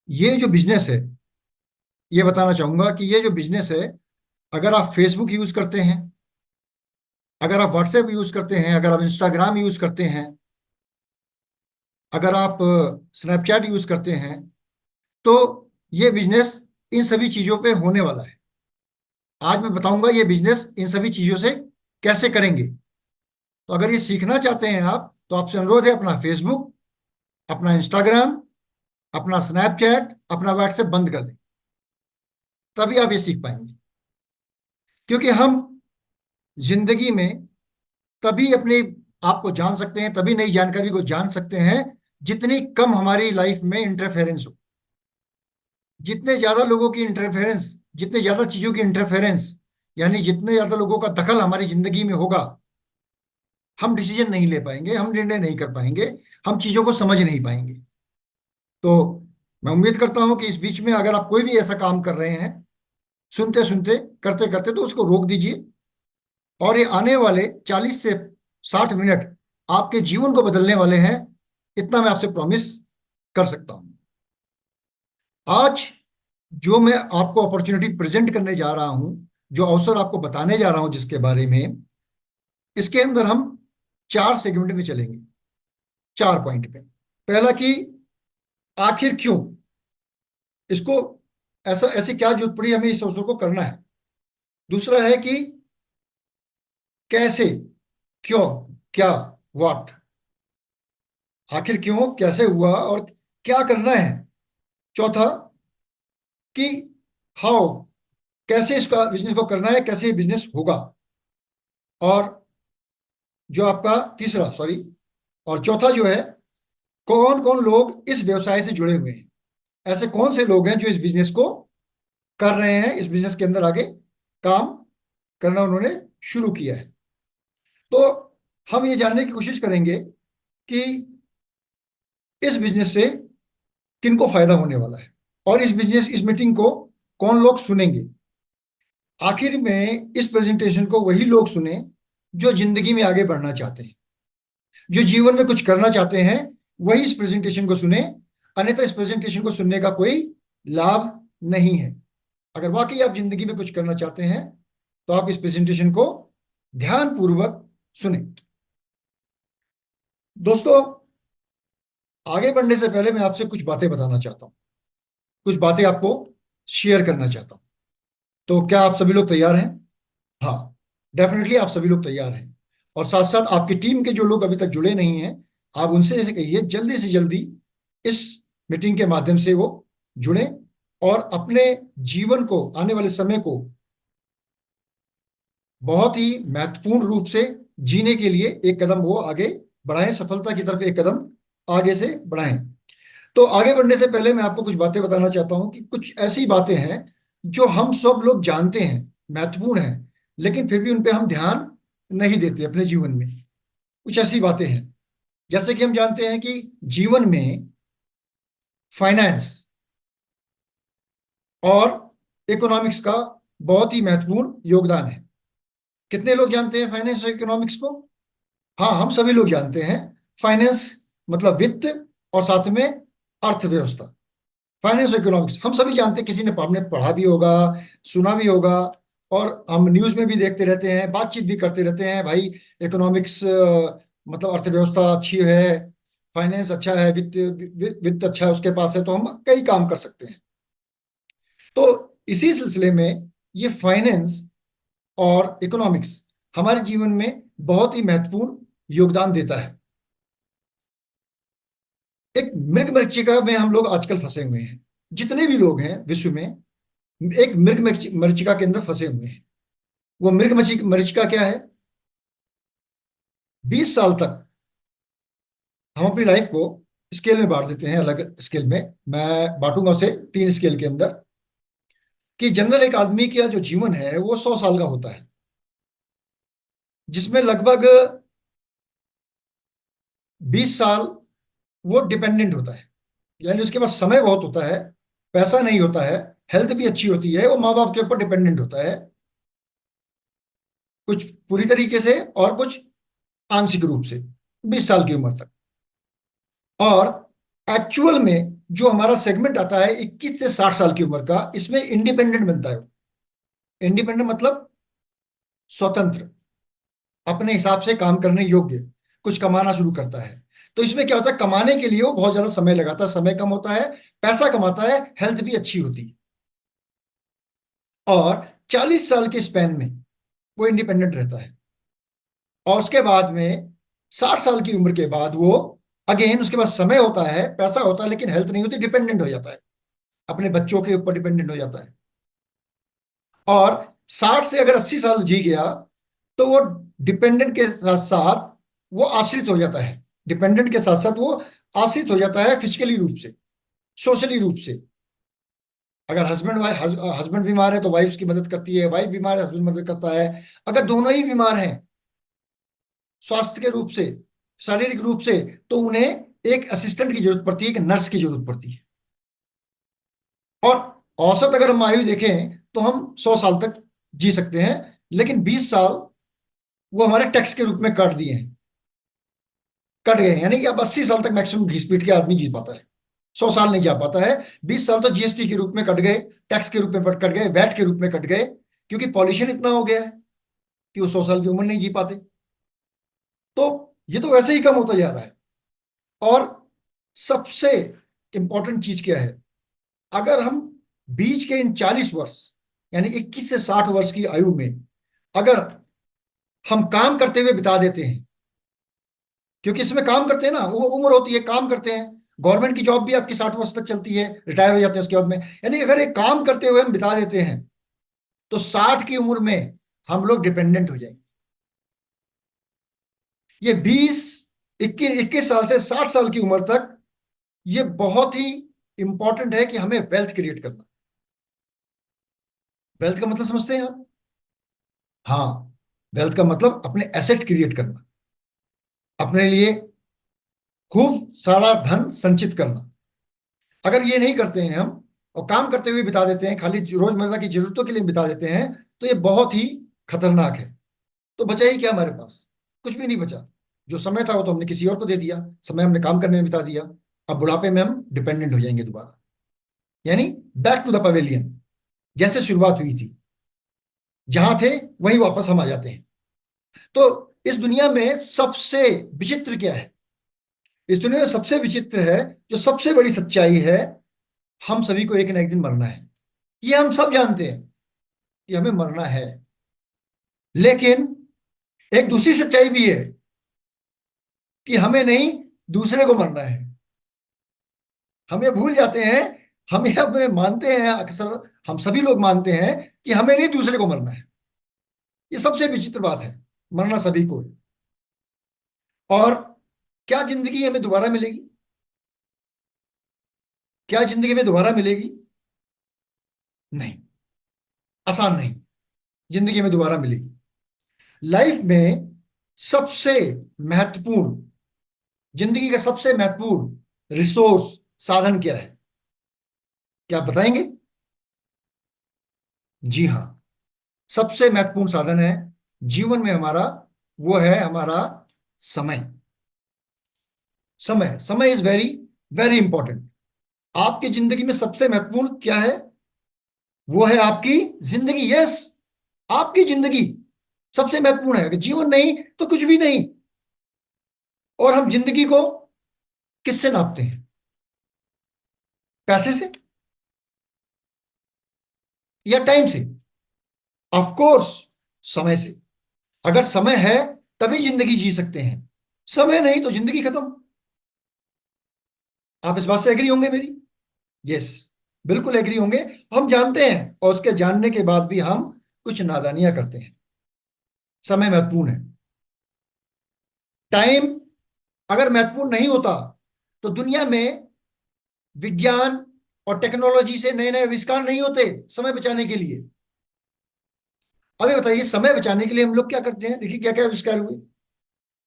ये जो बिजनेस है, ये बताना चाहूंगा कि ये जो बिजनेस है, अगर आप फेसबुक यूज करते हैं, अगर आप व्हाट्सएप यूज करते हैं, अगर आप इंस्टाग्राम यूज करते हैं, अगर आप स्नैपचैट यूज करते हैं, तो ये बिजनेस इन सभी चीजों पे होने वाला है। आज मैं बताऊंगा ये बिजनेस इन सभी चीजों से कैसे करेंगे। तो अगर ये सीखना चाहते हैं आप, तो आपसे अनुरोध है, अपना फेसबुक, अपना इंस्टाग्राम, अपना स्नैपचैट, अपना व्हाट्सएप बंद कर दें। तभी आप ये सीख पाएंगे। क्योंकि हम जिंदगी में तभी अपने आप को जान सकते हैं, तभी नई जानकारी को जान सकते हैं, जितनी कम हमारी लाइफ में इंटरफेरेंस हो। जितने ज्यादा लोगों की इंटरफेरेंस, जितने ज्यादा चीजों की इंटरफेरेंस, यानी जितने ज्यादा लोगों का दखल हमारी जिंदगी में होगा, हम डिसीजन नहीं ले पाएंगे, हम निर्णय नहीं कर पाएंगे, हम चीजों को समझ नहीं पाएंगे। तो मैं उम्मीद करता हूं कि इस बीच में अगर आप कोई भी ऐसा काम कर रहे हैं, सुनते सुनते, करते करते, तो उसको रोक दीजिए। और ये आने वाले 40 से 60 मिनट आपके जीवन को बदलने वाले हैं, इतना मैं आपसे प्रॉमिस कर सकता हूं। आज जो मैं आपको अपॉर्चुनिटी प्रेजेंट करने जा रहा हूं, जो अवसर आपको बताने जा रहा हूं जिसके बारे में, इसके अंदर हम 4 सेगमेंट में चलेंगे, 4 पॉइंट पे। पहला कि आखिर क्यों इसको, ऐसा ऐसी क्या जरूरत पड़ी हमें इस अवसर को करना है। दूसरा है कि कैसे, क्यों, क्या, व्हाट, आखिर क्यों, कैसे हुआ और क्या करना है। चौथा कि हाउ, कैसे इसका बिजनेस को करना है, कैसे बिजनेस होगा। और जो आपका तीसरा, सॉरी, और चौथा जो है, कौन कौन लोग इस व्यवसाय से जुड़े हुए हैं, ऐसे कौन से लोग हैं जो इस बिजनेस को कर रहे हैं, इस बिजनेस के अंदर आगे काम करना उन्होंने शुरू किया है। तो हम ये जानने की कोशिश करेंगे कि इस बिजनेस से किनको फायदा होने वाला है, और इस मीटिंग को कौन लोग सुनेंगे। आखिर में इस प्रेजेंटेशन को वही लोग सुने जो जिंदगी में आगे बढ़ना चाहते हैं, जो जीवन में कुछ करना चाहते हैं, वही इस प्रेजेंटेशन को सुने। अन्यथा इस प्रेजेंटेशन को सुनने का कोई लाभ नहीं है। अगर वाकई आप जिंदगी में कुछ करना चाहते हैं, तो आप इस प्रेजेंटेशन को ध्यान पूर्वक सुने। दोस्तों, आगे बढ़ने से पहले मैं आपसे कुछ बातें बताना चाहता हूं, कुछ बातें आपको शेयर करना चाहता हूं। तो क्या आप सभी लोग तैयार हैं? हाँ, डेफिनेटली आप सभी लोग तैयार हैं। और साथ साथ आपकी टीम के जो लोग अभी तक जुड़े नहीं हैं, आप उनसे ऐसे कहिए जल्दी से जल्दी इस मीटिंग के माध्यम से वो जुड़ें, और अपने जीवन को, आने वाले समय को बहुत ही महत्वपूर्ण रूप से जीने के लिए एक कदम वो आगे बढ़ाएं, सफलता की तरफ एक कदम आगे से बढ़ाएं। तो आगे बढ़ने से पहले मैं आपको कुछ बातें बताना चाहता हूं कि कुछ ऐसी बातें हैं जो हम सब लोग जानते हैं, महत्वपूर्ण हैं, लेकिन फिर भी उन पे हम ध्यान नहीं देते अपने जीवन में। कुछ ऐसी बातें हैं, जैसे कि हम जानते हैं कि जीवन में फाइनेंस और इकोनॉमिक्स का बहुत ही महत्वपूर्ण योगदान है। कितने लोग जानते हैं फाइनेंस और इकोनॉमिक्स को? हाँ, हम सभी लोग जानते हैं। फाइनेंस मतलब वित्त, और साथ में अर्थव्यवस्था। फाइनेंस और इकोनॉमिक्स हम सभी जानते हैं, किसी ने आपने पढ़ा भी होगा, सुना भी होगा, और हम न्यूज़ में भी देखते रहते हैं, बातचीत भी करते रहते हैं भाई। इकोनॉमिक्स मतलब अर्थव्यवस्था अच्छी है, फाइनेंस अच्छा है, वित्त वित्त अच्छा है उसके पास है, तो हम कई काम कर सकते हैं। तो इसी सिलसिले में ये फाइनेंस और इकोनॉमिक्स हमारे जीवन में बहुत ही महत्वपूर्ण योगदान देता है। एक मृग मरीचिका में हम लोग आजकल फंसे हुए हैं, जितने भी लोग हैं विश्व में, एक मृग मरीचिका के अंदर फंसे हुए हैं। वो मृग मरीचिका क्या है? 20 साल तक हम अपनी लाइफ को स्केल में बांट देते हैं, अलग स्केल में। मैं बांटूंगा उसे 3 स्केल के अंदर, कि जनरल एक आदमी का जो जीवन है वो 100 साल का होता है, जिसमें लगभग 20 साल वो डिपेंडेंट होता है, यानी उसके पास समय बहुत होता है, पैसा नहीं होता है, हेल्थ भी अच्छी होती है, वो माँ बाप के ऊपर डिपेंडेंट होता है, कुछ पूरी तरीके से और कुछ आंशिक रूप से, 20 साल की उम्र तक। और एक्चुअल में जो हमारा सेगमेंट आता है 21 से 60 साल की उम्र का, इसमें इंडिपेंडेंट बनता है। इंडिपेंडेंट मतलब स्वतंत्र, अपने हिसाब से काम करने योग्य, कुछ कमाना शुरू करता है। तो इसमें क्या होता है, कमाने के लिए वो बहुत ज्यादा समय लगाता है, समय कम होता है, पैसा कमाता है, हेल्थ भी अच्छी होती है। और 40 साल के स्पैन में वो इंडिपेंडेंट रहता है। और उसके बाद में 60 साल की उम्र के बाद वो अगेन, उसके पास समय होता है, पैसा होता है, लेकिन हेल्थ नहीं होती, डिपेंडेंट हो जाता है, अपने बच्चों के ऊपर डिपेंडेंट हो जाता है। और 60 से अगर 80 साल जी गया तो वो डिपेंडेंट के साथ साथ वो आश्रित हो जाता है। डिपेंडेंट के साथ साथ वो आश्रित हो जाता है, फिजिकली रूप से, सोशली रूप से। अगर हस्बैंड बीमार है तो वाइफ की मदद करती है, वाइफ बीमार है हस्बैंड मदद करता है। अगर दोनों ही बीमार हैं स्वास्थ्य के रूप से, शारीरिक रूप से, तो उन्हें एक असिस्टेंट की जरूरत पड़ती है, एक नर्स की जरूरत पड़ती है। और औसत अगर हम आयु देखें तो हम 100 साल तक जी सकते हैं, लेकिन 20 साल वो हमारे टैक्स के रूप में काट दिए हैं, कट गए हैं। यानी कि अब 80 साल तक मैक्सिमम घिस पीट के आदमी जी पाता है, 100 साल नहीं जा पाता है। 20 साल तो जीएसटी के रूप में कट गए, टैक्स के रूप में कट गए, वैट के रूप में कट गए, क्योंकि पॉल्यूशन इतना हो गया है कि वो 100 साल की उम्र नहीं जी पाते। तो ये तो वैसे ही कम होता जा रहा है। और सबसे इंपॉर्टेंट चीज क्या है, अगर हम बीच के इन 40 वर्ष, यानी 21 से 60 वर्ष की आयु में अगर हम काम करते हुए बिता देते हैं, क्योंकि इसमें काम करते हैं ना, वो उम्र होती है, काम करते हैं। गवर्नमेंट की जॉब भी आपकी 60 वर्ष तक चलती है, रिटायर हो जाते हैं उसके बाद में। यानी अगर एक काम करते हुए हम बिता देते हैं तो 60 की उम्र में हम लोग डिपेंडेंट हो जाएंगे। ये 21 साल से 60 साल की उम्र तक ये बहुत ही इंपॉर्टेंट है कि हमें वेल्थ क्रिएट करना। वेल्थ का मतलब समझते हैं आप? हाँ, वेल्थ का मतलब अपने एसेट क्रिएट करना, अपने लिए खूब सारा धन संचित करना। अगर ये नहीं करते हैं हम, और काम करते हुए बिता देते हैं, खाली रोजमर्रा की जरूरतों के लिए बिता देते हैं, तो ये बहुत ही खतरनाक है। तो बचा ही क्या हमारे पास? कुछ भी नहीं बचा। जो समय था वो तो हमने किसी और को दे दिया, समय हमने काम करने में बिता दिया। अब बुढ़ापे में हम डिपेंडेंट हो जाएंगे दोबारा, यानी बैक टू द पवेलियन, जैसे शुरुआत हुई थी, जहां थे वहीं वापस हम आ जाते हैं। तो इस दुनिया में सबसे विचित्र क्या है? इस दुनिया में सबसे विचित्र है, जो सबसे बड़ी सच्चाई है, हम सभी को एक ना एक दिन मरना है। ये हम सब जानते हैं कि हमें मरना है। लेकिन एक दूसरी सच्चाई भी है कि हमें नहीं, दूसरे को मरना है। हम ये भूल जाते हैं, हम ये हमें मानते हैं अक्सर, हम सभी लोग मानते हैं कि हमें नहीं, दूसरे को मरना है। ये सबसे विचित्र बात है, मरना सभी को है। और क्या जिंदगी हमें दोबारा मिलेगी? क्या जिंदगी में दोबारा मिलेगी? नहीं, आसान नहीं जिंदगी में दोबारा मिलेगी। लाइफ में सबसे महत्वपूर्ण, जिंदगी का सबसे महत्वपूर्ण रिसोर्स, साधन क्या है? क्या आप बताएंगे? जी हाँ, सबसे महत्वपूर्ण साधन है जीवन में हमारा, वो है हमारा समय। समय, समय इज वेरी वेरी इंपॉर्टेंट। आपकी जिंदगी में सबसे महत्वपूर्ण क्या है? वो है आपकी जिंदगी। यस, आपकी जिंदगी सबसे महत्वपूर्ण है। अगर जीवन नहीं तो कुछ भी नहीं। और हम जिंदगी को किससे नापते हैं? पैसे से या टाइम से? ऑफ कोर्स, समय से। अगर समय है तभी जिंदगी जी सकते हैं, समय नहीं तो जिंदगी खत्म। आप इस बात से एग्री होंगे मेरी? यस, बिल्कुल एग्री होंगे। हम जानते हैं, और उसके जानने के बाद भी हम कुछ नादानियां करते हैं। समय महत्वपूर्ण है। टाइम अगर महत्वपूर्ण नहीं होता तो दुनिया में विज्ञान और टेक्नोलॉजी से नए नए आविष्कार नहीं होते समय बचाने के लिए। अभी बताइए, समय बचाने के लिए हम लोग क्या करते हैं? देखिए क्या क्या आविष्कार हुए।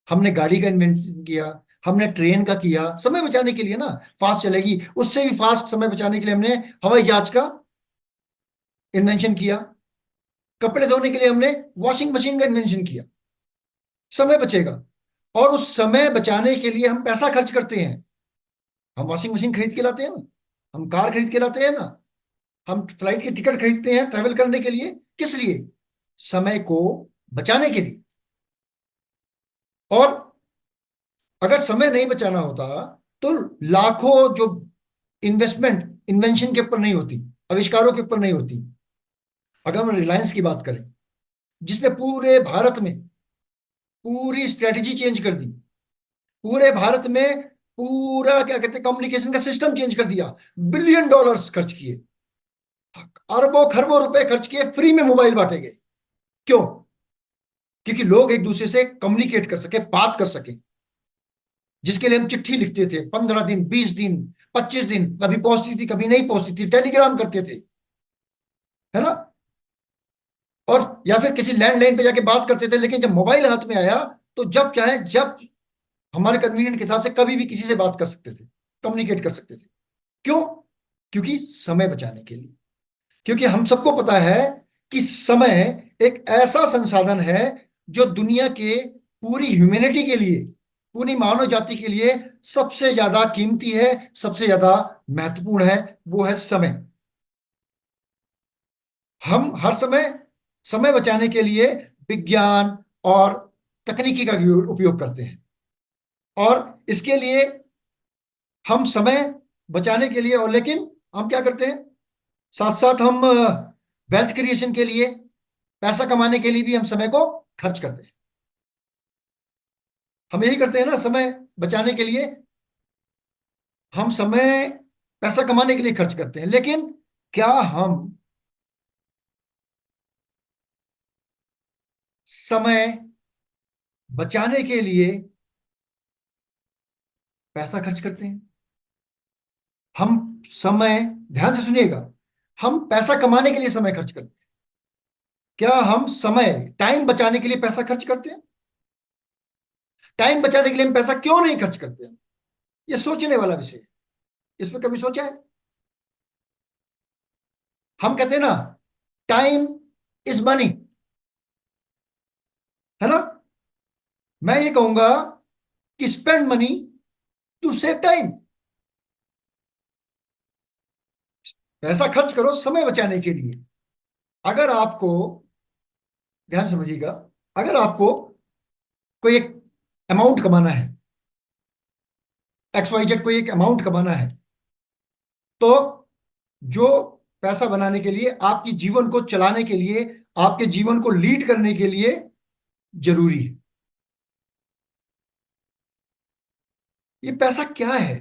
हमने गाड़ी का इन्वेंशन किया, हमने ट्रेन का किया, समय बचाने के लिए ना, फास्ट चलेगी। उससे भी फास्ट समय बचाने के लिए हमने हवाई जहाज का इन्वेंशन किया। कपड़े धोने के लिए हमने वॉशिंग मशीन का इन्वेंशन किया। समय बचेगा। और उस समय बचाने के लिए हम पैसा खर्च करते हैं, हम वॉशिंग मशीन खरीद के लाते हैं ना, हम कार खरीद के लाते हैं ना, हम फ्लाइट की टिकट खरीदते हैं ट्रैवल करने के लिए, किस लिए? समय को बचाने के लिए। और अगर समय नहीं बचाना होता तो लाखों जो इन्वेस्टमेंट इन्वेंशन के ऊपर नहीं होती, आविष्कारों के ऊपर नहीं होती। अगर हम रिलायंस की बात करें, जिसने पूरे भारत में पूरी स्ट्रेटजी चेंज कर दी, पूरे भारत में पूरा क्या कहते हैं कम्युनिकेशन का सिस्टम चेंज कर दिया, बिलियन डॉलर्स खर्च किए, अरबों खरबों रुपए खर्च किए, फ्री में मोबाइल बांटे गए। क्यों? क्योंकि लोग एक दूसरे से कम्युनिकेट कर सके, बात कर सके। जिसके लिए हम चिट्ठी लिखते थे, 15 दिन, 20 दिन, 25 दिन, कभी पहुंचती थी कभी नहीं पहुंचती थी, टेलीग्राम करते थे, है ना? और या फिर किसी लैंडलाइन पे जाके बात करते थे। लेकिन जब मोबाइल हाथ में आया, तो जब चाहे जब हमारे कन्वीनियंट के हिसाब से कभी भी किसी से बात कर सकते थे, कम्युनिकेट कर सकते थे। क्यों? क्योंकि समय बचाने के लिए। क्योंकि हम सबको पता है कि समय एक ऐसा संसाधन है जो दुनिया के पूरी ह्यूमैनिटी के लिए, पूरी मानव जाति के लिए सबसे ज्यादा कीमती है, सबसे ज्यादा महत्वपूर्ण है। वो है समय। हम हर समय समय बचाने के लिए विज्ञान और तकनीकी का उपयोग करते हैं। और इसके लिए हम समय बचाने के लिए, और लेकिन हम क्या करते हैं, साथ साथ हम वेल्थ क्रिएशन के लिए, पैसा कमाने के लिए भी हम समय को खर्च करते हैं। हम यही करते हैं ना, समय बचाने के लिए हम समय पैसा कमाने के लिए खर्च करते हैं। लेकिन क्या हम समय बचाने के लिए पैसा खर्च करते हैं? हम समय, ध्यान से सुनिएगा, हम पैसा कमाने के लिए समय खर्च करते हैं। क्या हम समय, टाइम बचाने के लिए पैसा खर्च करते हैं? टाइम बचाने के लिए हम पैसा क्यों नहीं खर्च करते हैं? ये सोचने वाला विषय है। इस पर कभी सोचा है? हम कहते हैं ना, टाइम इज मनी, है ना? मैं ये कहूंगा कि spend money to save time. पैसा खर्च करो समय बचाने के लिए। अगर आपको, ध्यान से समझिएगा, अगर आपको कोई एक अमाउंट कमाना है, XYZ कोई एक अमाउंट कमाना है, तो जो पैसा बनाने के लिए, आपकी जीवन को चलाने के लिए, आपके जीवन को लीड करने के लिए जरूरी है, ये पैसा क्या है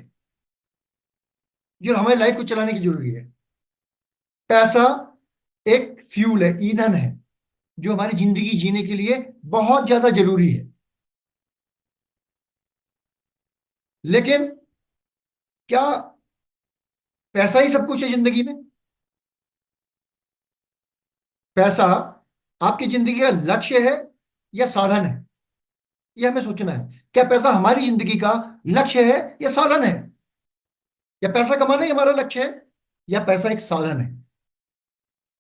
जो हमारी लाइफ को चलाने की जरूरी है? पैसा एक फ्यूल है, ईंधन है, जो हमारी जिंदगी जीने के लिए बहुत ज्यादा जरूरी है। लेकिन क्या पैसा ही सब कुछ है जिंदगी में? पैसा आपकी जिंदगी का लक्ष्य है या साधन है? यह हमें सोचना है। क्या पैसा हमारी जिंदगी का लक्ष्य है या साधन है? या पैसा कमाना ही हमारा लक्ष्य है, या पैसा एक साधन है?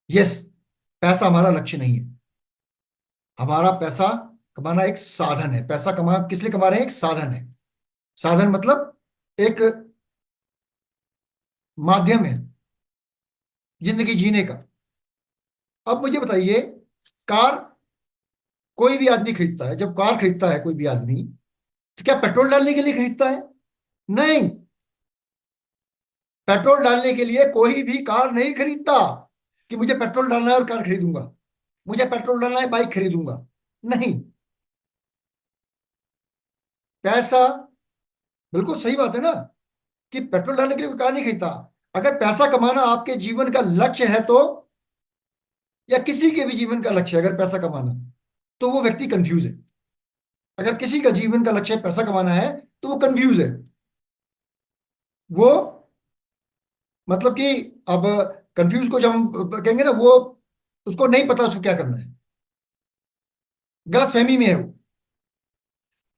यस, पैसा हमारा लक्ष्य नहीं है। हमारा पैसा कमाना एक साधन है। पैसा कमा किस लिए कमा रहे हैं? एक साधन है। साधन मतलब एक माध्यम है जिंदगी जीने का। अब मुझे बताइए, कार कोई भी आदमी खरीदता है, जब कार खरीदता है कोई भी आदमी, तो क्या पेट्रोल डालने के लिए खरीदता है? नहीं। पेट्रोल डालने के लिए कोई भी कार नहीं खरीदता कि मुझे पेट्रोल डालना है और कार खरीदूंगा, मुझे पेट्रोल डालना है बाइक खरीदूंगा। नहीं। पैसा, बिल्कुल सही बात है ना, कि पेट्रोल डालने के लिए कोई कार नहीं खरीदता। अगर पैसा कमाना आपके जीवन का लक्ष्य है तो, या किसी के भी जीवन का लक्ष्य है अगर पैसा कमाना, तो वो व्यक्ति कंफ्यूज है। अगर किसी का जीवन का लक्ष्य पैसा कमाना है तो वो कंफ्यूज है। वो मतलब कि, अब कंफ्यूज को जब हम कहेंगे ना, वो उसको नहीं पता उसको क्या करना है, गलत फहमी में है वो।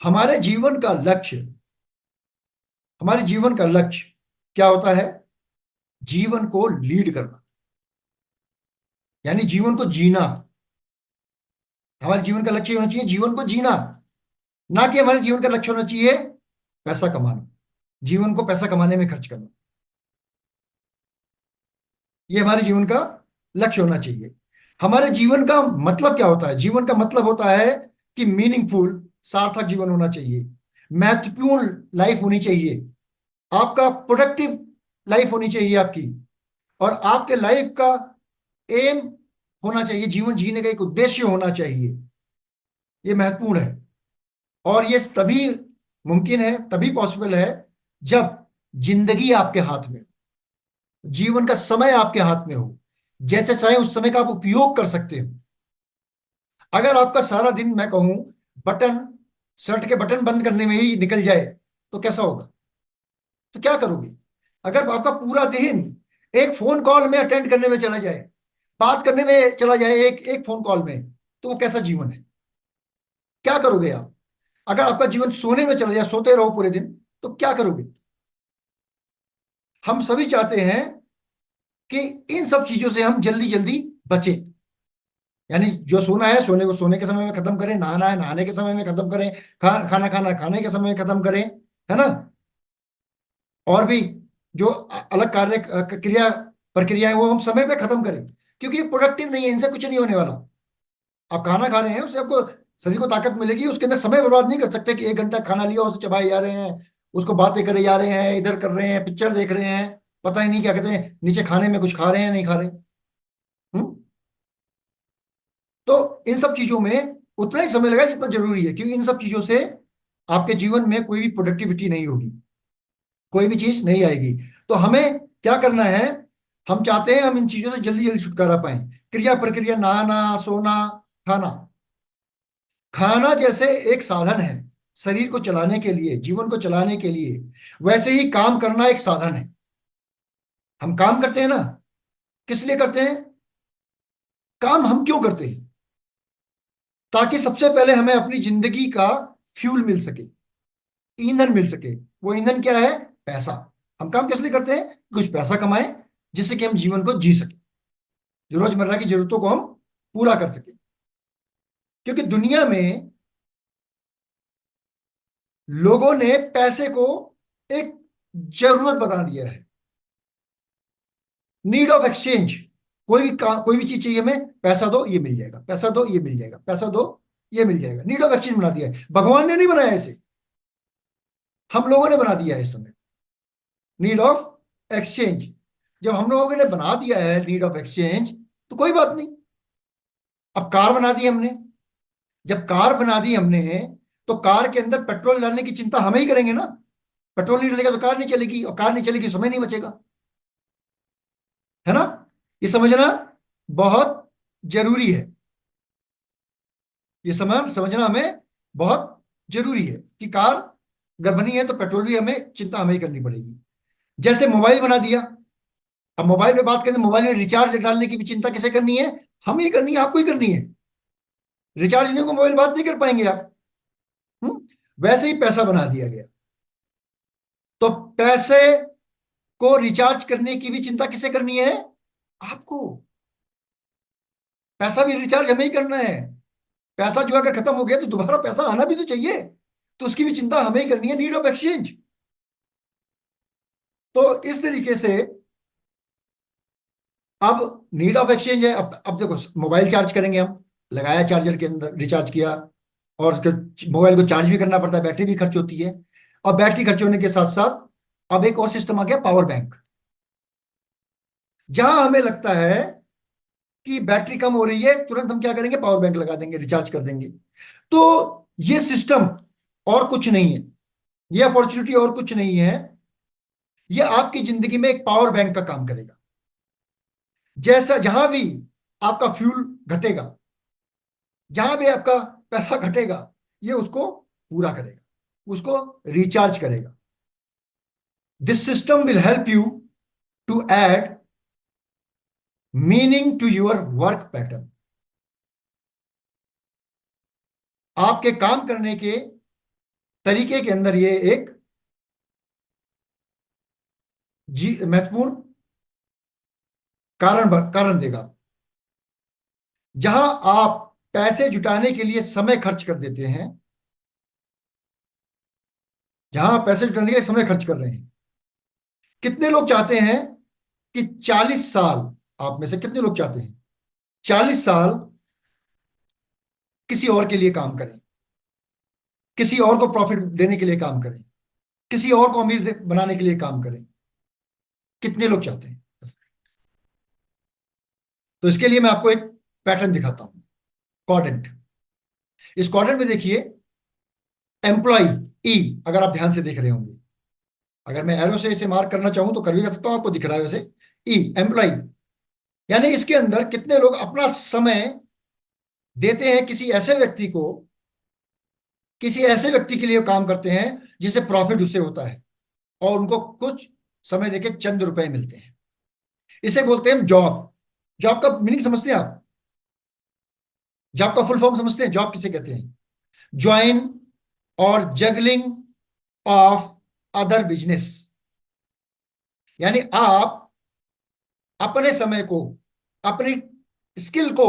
हमारे जीवन का लक्ष्य, हमारे जीवन का लक्ष्य क्या होता है? जीवन को लीड करना, यानी जीवन को जीना। हमारे जीवन का लक्ष्य होना चाहिए जीवन को जीना, ना कि हमारे जीवन का लक्ष्य होना चाहिए पैसा कमाना, जीवन को पैसा कमाने में खर्च करना। ये हमारे जीवन का लक्ष्य होना चाहिए। हमारे जीवन का मतलब क्या होता है? जीवन का मतलब होता है कि मीनिंगफुल, सार्थक जीवन होना चाहिए, महत्वपूर्ण लाइफ होनी चाहिए, आपका प्रोडक्टिव लाइफ होनी चाहिए आपकी, और आपके लाइफ का एम होना चाहिए, जीवन जीने का एक उद्देश्य होना चाहिए। ये महत्वपूर्ण है। और ये तभी मुमकिन है, तभी पॉसिबल है, जब जिंदगी आपके हाथ में, जीवन का समय आपके हाथ में हो, जैसे चाहे उस समय का आप उपयोग कर सकते हो। अगर आपका सारा दिन, मैं कहूं, बटन, शर्ट के बटन बंद करने में ही निकल जाए, तो कैसा होगा? तो क्या करोगे? अगर आपका पूरा दिन एक फोन कॉल में अटेंड करने में चला जाए, बात करने में चला जाए, एक एक फोन कॉल में, तो वो कैसा जीवन है? क्या करोगे आप? अगर आपका जीवन सोने में चला जाए, सोते रहो पूरे दिन, तो क्या करोगे? हम सभी चाहते हैं कि इन सब चीजों से हम जल्दी जल्दी बचें। यानी जो सोना है, सोने को सोने के समय में खत्म करें, नहाना है नहाने के समय में खत्म करें, खाना खाना खाने के समय में खत्म करें, है ना? और भी जो अलग कार्य, क्रिया, प्रक्रिया है, वो हम समय पे खत्म करें, क्योंकि ये प्रोडक्टिव नहीं है, इनसे कुछ नहीं होने वाला। आप खाना खा रहे हैं, उससे आपको शरीर को ताकत मिलेगी, उसके अंदर समय बर्बाद नहीं कर सकते कि 1 घंटा खाना लिया, उसे चबाए जा रहे हैं, उसको बातें करे जा रहे हैं, इधर कर रहे हैं, पिक्चर देख रहे हैं, पता ही नहीं क्या कहते हैं, नीचे खाने में कुछ खा रहे हैं नहीं खा रहे। हम्म। तो इन सब चीजों में उतना ही समय लगा जितना जरूरी है, क्योंकि इन सब चीजों से आपके जीवन में कोई भी प्रोडक्टिविटी नहीं होगी, कोई भी चीज नहीं आएगी। तो हमें क्या करना है? हम चाहते हैं हम इन चीजों से जल्दी जल्दी छुटकारा पाएं। क्रिया प्रक्रिया, नहाना, सोना, खाना। खाना जैसे एक साधन है शरीर को चलाने के लिए, जीवन को चलाने के लिए, वैसे ही काम करना एक साधन है। हम काम करते हैं ना, किस लिए करते हैं? काम हम क्यों करते हैं? ताकि सबसे पहले हमें अपनी जिंदगी का फ्यूल मिल सके, ईंधन मिल सके। वो ईंधन क्या है? पैसा। हम काम किस लिए करते हैं? कुछ पैसा कमाएं, जिससे कि हम जीवन को जी सके, जो रोजमर्रा की जरूरतों को हम पूरा कर सके। क्योंकि दुनिया में लोगों ने पैसे को एक जरूरत बना दिया है, नीड ऑफ एक्सचेंज। कोई भी चीज चाहिए हमें, पैसा दो ये मिल जाएगा, पैसा दो ये मिल जाएगा, पैसा दो ये मिल जाएगा, नीड ऑफ एक्सचेंज बना दिया है। भगवान ने नहीं बनाया इसे, हम लोगों ने बना दिया है इस समय, नीड ऑफ एक्सचेंज। जब हम लोगों ने बना दिया है नीड ऑफ एक्सचेंज, तो कोई बात नहीं। अब कार बना दी हमने, जब कार बना दी हमने, तो कार के अंदर पेट्रोल डालने की चिंता हम ही करेंगे ना। पेट्रोल नहीं डलेगा तो कार नहीं चलेगी, और कार नहीं चलेगी, समय नहीं बचेगा, है ना? ये समझना बहुत जरूरी है। ये समझना हमें बहुत जरूरी है कि कार अगर बनी है तो पेट्रोल भी हमें, चिंता हमें ही करनी पड़ेगी। जैसे मोबाइल बना दिया, अब मोबाइल में बात करें, मोबाइल में रिचार्ज डालने की भी चिंता किसे करनी है? हम ही करनी है, आपको ही करनी है। रिचार्ज नहीं को मोबाइल बात नहीं कर पाएंगे आप। हम्म। वैसे ही पैसा बना दिया गया, तो पैसे को रिचार्ज करने की भी चिंता किसे करनी है? आपको। पैसा भी रिचार्ज हमें ही करना है। पैसा जो अगर खत्म हो गया तो दोबारा पैसा आना भी तो चाहिए, तो उसकी भी चिंता हमें ही करनी है, नीड ऑफ एक्सचेंज। तो इस तरीके से अब नीड ऑफ एक्सचेंज है। अब देखो, मोबाइल चार्ज करेंगे हम, लगाया चार्जर के अंदर, रिचार्ज किया, और मोबाइल को चार्ज भी करना पड़ता है, बैटरी भी खर्च होती है। और बैटरी खर्च होने के साथ साथ अब एक और सिस्टम आ गया, पावर बैंक। जहां हमें लगता है कि बैटरी कम हो रही है, तुरंत हम क्या करेंगे? पावर बैंक लगा देंगे, रिचार्ज कर देंगे। तो ये सिस्टम और कुछ नहीं है, ये अपॉर्चुनिटी और कुछ नहीं है, ये आपकी जिंदगी में एक पावर बैंक का काम करेगा। जैसा जहां भी आपका फ्यूल घटेगा, जहां भी आपका पैसा घटेगा, ये उसको पूरा करेगा, उसको रिचार्ज करेगा। This system will help you to add meaning to your work pattern. आपके काम करने के तरीके के अंदर ये एक जी महत्वपूर्ण कारण देगा। जहां आप पैसे जुटाने के लिए समय खर्च कर देते हैं, जहां आप पैसे जुटाने के लिए समय खर्च कर रहे हैं, कितने लोग चाहते हैं कि 40 साल आप में से कितने लोग चाहते हैं 40 साल किसी और के लिए काम करें, किसी और को प्रॉफिट देने के लिए काम करें, किसी और को अमीर बनाने के लिए काम करें? कितने लोग चाहते हैं? तो इसके लिए मैं आपको एक पैटर्न दिखाता हूं, क्वाड्रेंट। इस क्वाड्रेंट में देखिए, एम्प्लॉय ई, अगर आप ध्यान से देख रहे होंगे, अगर मैं एरो से इसे मार्क करना चाहूं तो कर भी सकता हूं, आपको दिख रहा है वैसे। ई, एम्प्लॉय, यानी इसके अंदर कितने लोग अपना समय देते हैं किसी ऐसे व्यक्ति को, किसी ऐसे व्यक्ति के लिए काम करते हैं जिसे प्रॉफिट उससे होता है, और उनको कुछ समय देके चंद रुपए मिलते हैं। इसे बोलते हैं जॉब। जॉब का मीनिंग समझते हैं आप? जॉब का फुल फॉर्म समझते हैं? जॉब किसे कहते हैं? ज्वाइन और जगलिंग ऑफ अदर बिजनेस। यानी आप अपने समय को, अपनी स्किल को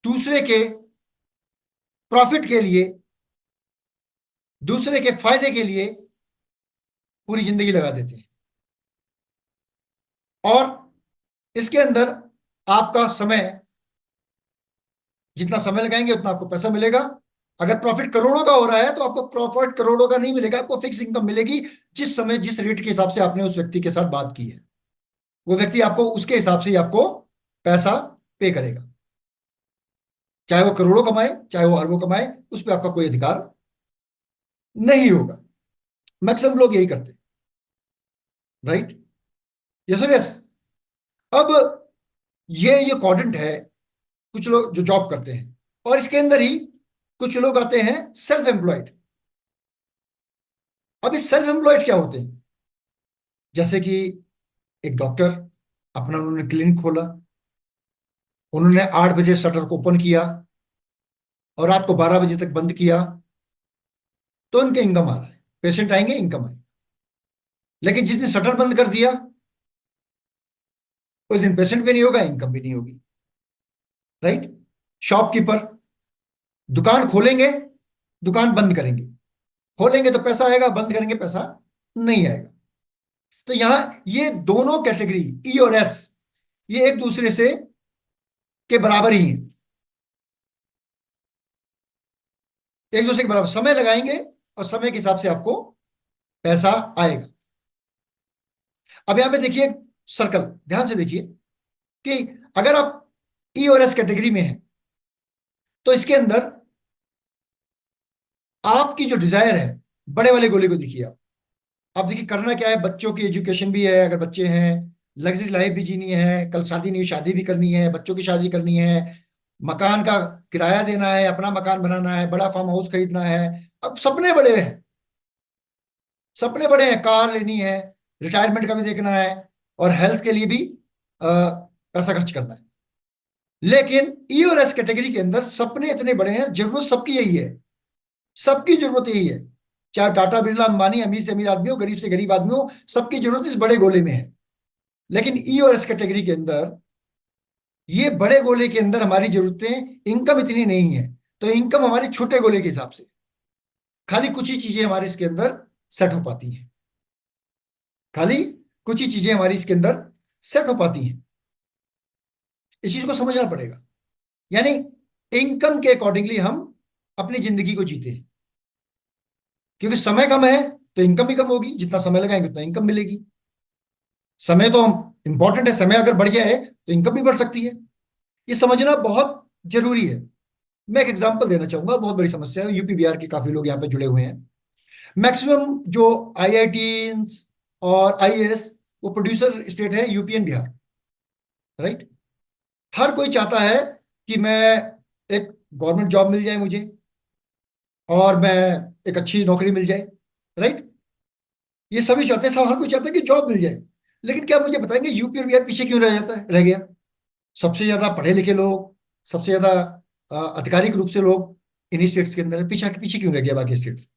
दूसरे के प्रॉफिट के लिए, दूसरे के फायदे के लिए पूरी जिंदगी लगा देते हैं। और इसके अंदर आपका समय, जितना समय लगाएंगे उतना आपको पैसा मिलेगा। अगर प्रॉफिट करोड़ों का हो रहा है तो आपको प्रॉफिट करोड़ों का नहीं मिलेगा, आपको फिक्स इनकम मिलेगी। जिस समय, जिस रेट के हिसाब से आपने उस व्यक्ति के साथ बात की है, वो व्यक्ति आपको उसके हिसाब से ही आपको पैसा पे करेगा। चाहे वो करोड़ों कमाए, चाहे वो अरबों कमाए, उस पर आपका कोई अधिकार नहीं होगा। मैक्सिमम लोग यही करते हैं, राइट? यस और यस। अब ये क्वाड्रेंट है, कुछ लोग जो जॉब करते हैं, और इसके अंदर ही कुछ लोग आते हैं सेल्फ एम्प्लॉयड। अब इस सेल्फ एम्प्लॉयड क्या होते हैं? जैसे कि एक डॉक्टर, अपना उन्होंने क्लिनिक खोला, उन्होंने 8 बजे शटर को ओपन किया और रात को 12 बजे तक बंद किया, तो उनके इनकम आ रहा है, पेशेंट आएंगे, इनकम आएगी। लेकिन जिस दिन शटर बंद कर दिया, उस दिन पेशेंट भी नहीं होगा, इनकम भी नहीं होगी, राइट? शॉपकीपर दुकान खोलेंगे, दुकान बंद करेंगे, खोलेंगे तो पैसा आएगा, बंद करेंगे पैसा नहीं आएगा। तो यहां ये दोनों कैटेगरी, ई और एस, ये एक दूसरे से के बराबर ही हैं, एक दूसरे के बराबर समय लगाएंगे और समय के हिसाब से आपको पैसा आएगा। अब यहां पे देखिए सर्कल, ध्यान से देखिए कि अगर आप ई और एस कैटेगरी में हैं तो इसके अंदर आपकी जो डिजायर है, बड़े वाले गोले को देखिए आप देखिए करना क्या है। बच्चों की एजुकेशन भी है, अगर बच्चे हैं, लग्जरी लाइफ भी जीनी है, कल शादी नहीं, शादी भी करनी है, बच्चों की शादी करनी है, मकान का किराया देना है, अपना मकान बनाना है, बड़ा फार्म हाउस खरीदना है। अब सपने बड़े हैं, सपने बड़े हैं, कार लेनी है, रिटायरमेंट का भी देखना है, और हेल्थ के लिए भी पैसा खर्च करना है। लेकिन ई और एस कैटेगरी के अंदर सपने इतने बड़े हैं, जरूरत सबकी यही है, सबकी जरूरत यही है। चाहे टाटा बिरला अंबानी अमीर से अमीर आदमी हो, गरीब से गरीब आदमी हो, सबकी जरूरत इस बड़े गोले में है। लेकिन ई और एस कैटेगरी के अंदर, ये बड़े गोले के अंदर हमारी जरूरतें, इनकम इतनी नहीं है, तो इनकम हमारे छोटे गोले के हिसाब से, खाली कुछ ही चीजें हमारे इसके अंदर सेट हो पाती हैं, खाली कुछ ही चीजें हमारी इसके अंदर सेट हो पाती हैं। इस चीज को समझना पड़ेगा। यानी इनकम के अकॉर्डिंगली हम अपनी जिंदगी को जीते हैं, क्योंकि समय कम है तो इनकम भी कम होगी, जितना समय लगाएंगे उतना इनकम मिलेगी। समय तो हम इंपॉर्टेंट है, समय अगर बढ़ जाए तो इनकम भी बढ़ सकती है। ये समझना बहुत जरूरी है। मैं एक एग्जांपल देना चाहूंगा, बहुत बड़ी समस्या है, यूपी बिहार के काफी लोग यहाँ पे जुड़े हुए हैं। मैक्सिमम जो आईआईटी और आईएएस, वो प्रोड्यूसर स्टेट है यूपी एंड बिहार, राइट? हर कोई चाहता है कि मैं, एक गवर्नमेंट जॉब मिल जाए मुझे, और मैं, एक अच्छी नौकरी मिल जाए, राइट? ये सभी चाहते हैं, सब, हर कोई चाहता है कि जॉब मिल जाए। लेकिन क्या मुझे बताएंगे यूपी और बिहार पीछे क्यों रह जाता है, रह गया? सबसे ज्यादा पढ़े लिखे लोग, सबसे ज्यादा आधिकारिक रूप से लोग इन्हीं स्टेट्स के अंदर है, पीछे पीछे क्यों रह गया बाकी स्टेट्स?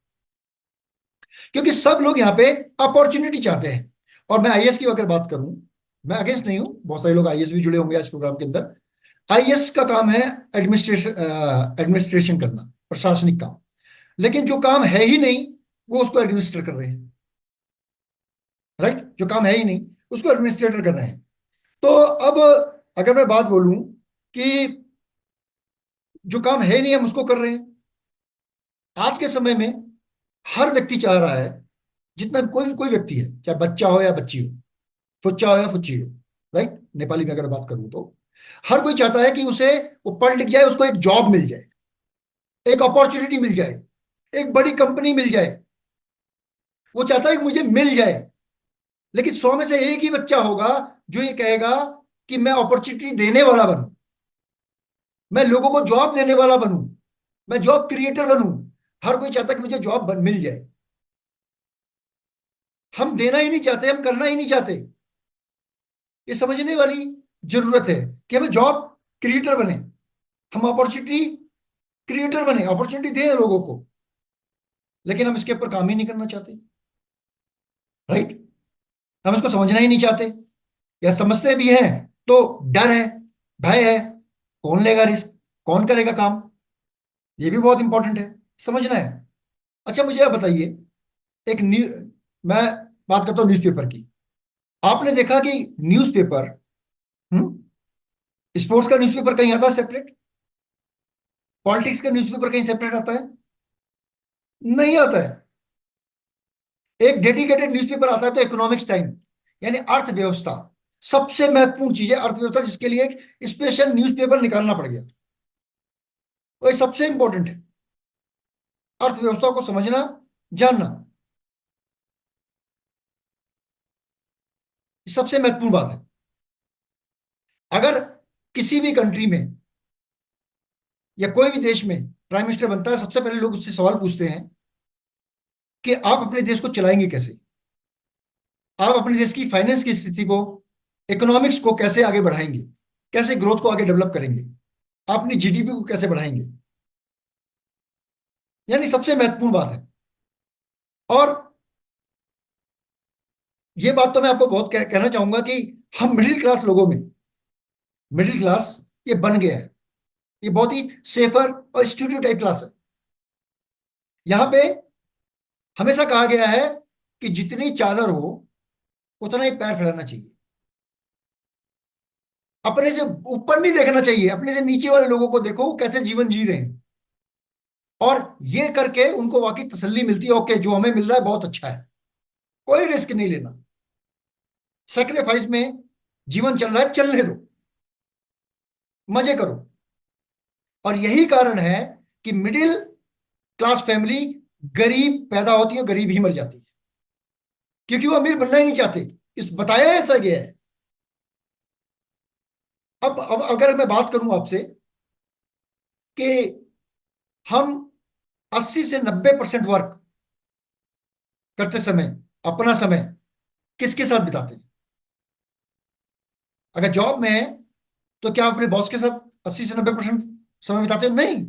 क्योंकि सब लोग यहाँ पे अपॉर्चुनिटी चाहते हैं। और मैं आईएएस की अगर बात करूं, मैं अगेंस्ट नहीं हूं, बहुत सारे लोग आईएएस भी जुड़े होंगे आज प्रोग्राम के अंदर। आईएएस का काम है एडमिनिस्ट्रेशन, एडमिनिस्ट्रेशन करना, प्रशासनिक काम। लेकिन जो काम है ही नहीं, वो उसको एडमिनिस्टर कर रहे हैं, राइट? जो काम है ही नहीं, उसको एडमिनिस्ट्रेटर कर रहे हैं। तो अब अगर मैं बात बोलूं कि जो काम है नहीं हम उसको कर रहे हैं। आज के समय में हर व्यक्ति चाह रहा है, जितना भी कोई व्यक्ति है, चाहे बच्चा हो या बच्ची हो, फुच्चा हो या फुच्ची हो, राइट, नेपाली में अगर बात करूं तो हर कोई चाहता है कि उसे, वो पढ़ लिख जाए, उसको एक जॉब मिल जाए, एक अपॉर्चुनिटी मिल जाए, एक बड़ी कंपनी मिल जाए। वो चाहता है कि मुझे मिल जाए। लेकिन 100 में से एक ही बच्चा होगा जो ये कहेगा कि मैं अपॉर्चुनिटी देने वाला बनूं, मैं लोगों को जॉब देने वाला बनूं, मैं जॉब क्रिएटर बनूं। हर कोई चाहता है कि मुझे जॉब मिल जाए। हम देना ही नहीं चाहते, हम करना ही नहीं चाहते। ये समझने वाली जरूरत है कि हमें जॉब क्रिएटर बने, हम अपॉर्चुनिटी क्रिएटर बने, अपॉर्चुनिटी दें लोगों को। लेकिन हम इसके ऊपर काम ही नहीं करना चाहते, राइट। हम इसको समझना ही नहीं चाहते, या समझते भी हैं तो डर है, भय है, कौन लेगा रिस्क, कौन करेगा काम। ये भी बहुत इंपॉर्टेंट है, समझना है। अच्छा मुझे आप बताइए, एक न्यू मैं बात करता हूँ न्यूज़पेपर की। आपने देखा कि न्यूज़पेपर, स्पोर्ट्स का न्यूज़पेपर कहीं आता है सेपरेट? पॉलिटिक्स का न्यूज़पेपर कहीं सेपरेट आता है? नहीं आता है। एक डेडिकेटेड न्यूज़पेपर आता है तो इकोनॉमिक्स टाइम, यानी अर्थव्यवस्था। सबसे महत्वपूर्ण चीज है अर्थव्यवस्था, जिसके लिए एक स्पेशल न्यूज़पेपर निकालना पड़ गया। तो ये सबसे इंपॉर्टेंट है, अर्थव्यवस्था को समझना, जानना। ये सबसे महत्वपूर्ण बात है। अगर किसी भी कंट्री में या कोई भी देश में प्राइम मिनिस्टर बनता है, सबसे पहले लोग उससे सवाल पूछते हैं कि आप अपने देश को चलाएंगे कैसे, आप अपने देश की फाइनेंस की स्थिति को, इकोनॉमिक्स को कैसे आगे बढ़ाएंगे, कैसे ग्रोथ को आगे डेवलप करेंगे, आप अपनी जीडीपी को कैसे बढ़ाएंगे। यानी सबसे महत्वपूर्ण बात है। और ये बात तो मैं आपको बहुत कहना चाहूंगा कि हम मिडिल क्लास लोगों में, मिडिल क्लास ये बन गया है। ये बहुत ही सेफर और स्टूडियो टाइप क्लास है। यहाँ पे हमेशा कहा गया है कि जितनी चादर हो उतना ही पैर फैलाना चाहिए। अपने से ऊपर नहीं देखना चाहिए, अपने से नीचे वाले लोगों को देखो वो कैसे जीवन जी रहे हैं। और ये करके उनको वाकई तसल्ली मिलती है, ओके जो हमें मिल रहा है बहुत अच्छा है, कोई रिस्क नहीं लेना, सेक्रीफाइस में जीवन चल रहा है, चलने दो, मजे करो। और यही कारण है कि मिडिल क्लास फैमिली गरीब पैदा होती है, गरीब ही मर जाती है, क्योंकि वो अमीर बनना ही नहीं चाहते। इस बताया ऐसा गया है। अब अगर मैं बात करूं आपसे कि हम 80 से 90% वर्क करते समय अपना समय किसके साथ बिताते हैं? अगर जॉब में है तो क्या आप अपने बॉस के साथ 80 से 90% समय बिताते हो? नहीं।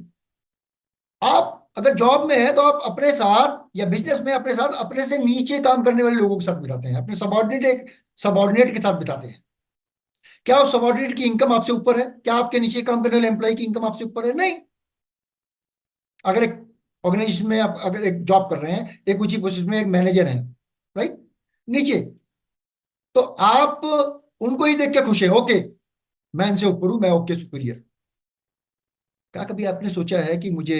आप अगर जॉब में है तो आप अपने साथ, या बिजनेस में अपने साथ, अपने से नीचे काम करने वाले लोगों के साथ बिताते हैं, अपने सबॉर्डिनेट सबॉर्डिनेट के साथ बिताते हैं। क्या उस सबॉर्डिनेट की इनकम आपसे ऊपर है? क्या आपके नीचे काम करने वाले एम्प्लॉय की इनकम आपसे ऊपर है? नहीं। अगर एक ऑर्गेनाइजेशन में आप अगर एक जॉब कर रहे हैं, एक ऊंची पोजीशन में एक मैनेजर है, राइट, नीचे, तो आप उनको ही देख के खुश है, ओके मैं इनसे ऊपर हूं, मैं ओके सुपीरियर। क्या कभी आपने सोचा है कि मुझे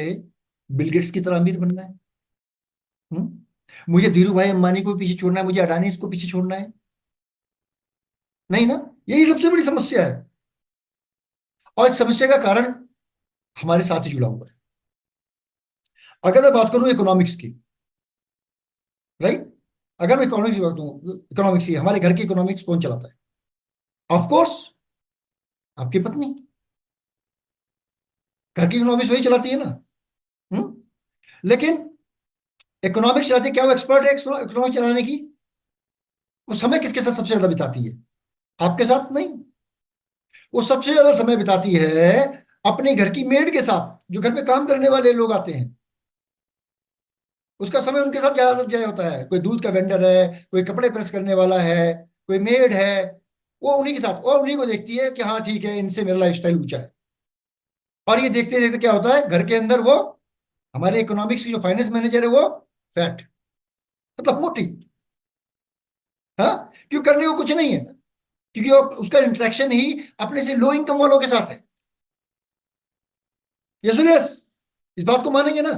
बिल गेट्स की तरह अमीर बनना है? मुझे धीरू भाई अंबानी को पीछे छोड़ना है, मुझे अडानी को पीछे छोड़ना है? नहीं ना। यही सबसे बड़ी समस्या है। और इस समस्या का कारण हमारे साथ ही जुड़ा हुआ है। अगर मैं बात करूं इकोनॉमिक्स की, राइट, अगर मैं इकोनॉमिक्स की बात करूं, इकोनॉमिक्स की, हमारे घर की इकोनॉमिक्स कौन चलाता है? ऑफ कोर्स आपकी पत्नी। घर की इकोनॉमिक्स वही चलाती है ना। हम्म। लेकिन इकोनॉमिक्स चलाती है, क्या वो एक्सपर्ट है इकोनॉमिक्स चलाने की? वो समय किसके साथ सबसे ज्यादा बिताती है? आपके साथ नहीं। वो सबसे ज्यादा समय बिताती है अपने घर की मेड के साथ, जो घर पे काम करने वाले लोग आते हैं। उसका समय उनके साथ ज्यादा ज्यादा होता है। कोई दूध का वेंडर है, कोई कपड़े प्रेस करने वाला है, कोई मेड है, वो उन्हीं के साथ, और उन्हीं को देखती है कि हाँ ठीक है, इनसे मेरा लाइफस्टाइल ऊंचा है। और ये देखते देखते क्या होता है, घर के अंदर वो, हमारे इकोनॉमिक्स की जो फाइनेंस मैनेजर है वो फैट, मतलब मोटी। हाँ, क्यों? करने को कुछ नहीं है। क्योंकि उसका इंटरेक्शन ही अपने से लो इनकम वालों के साथ है। यस यस, इस बात को मानेंगे ना?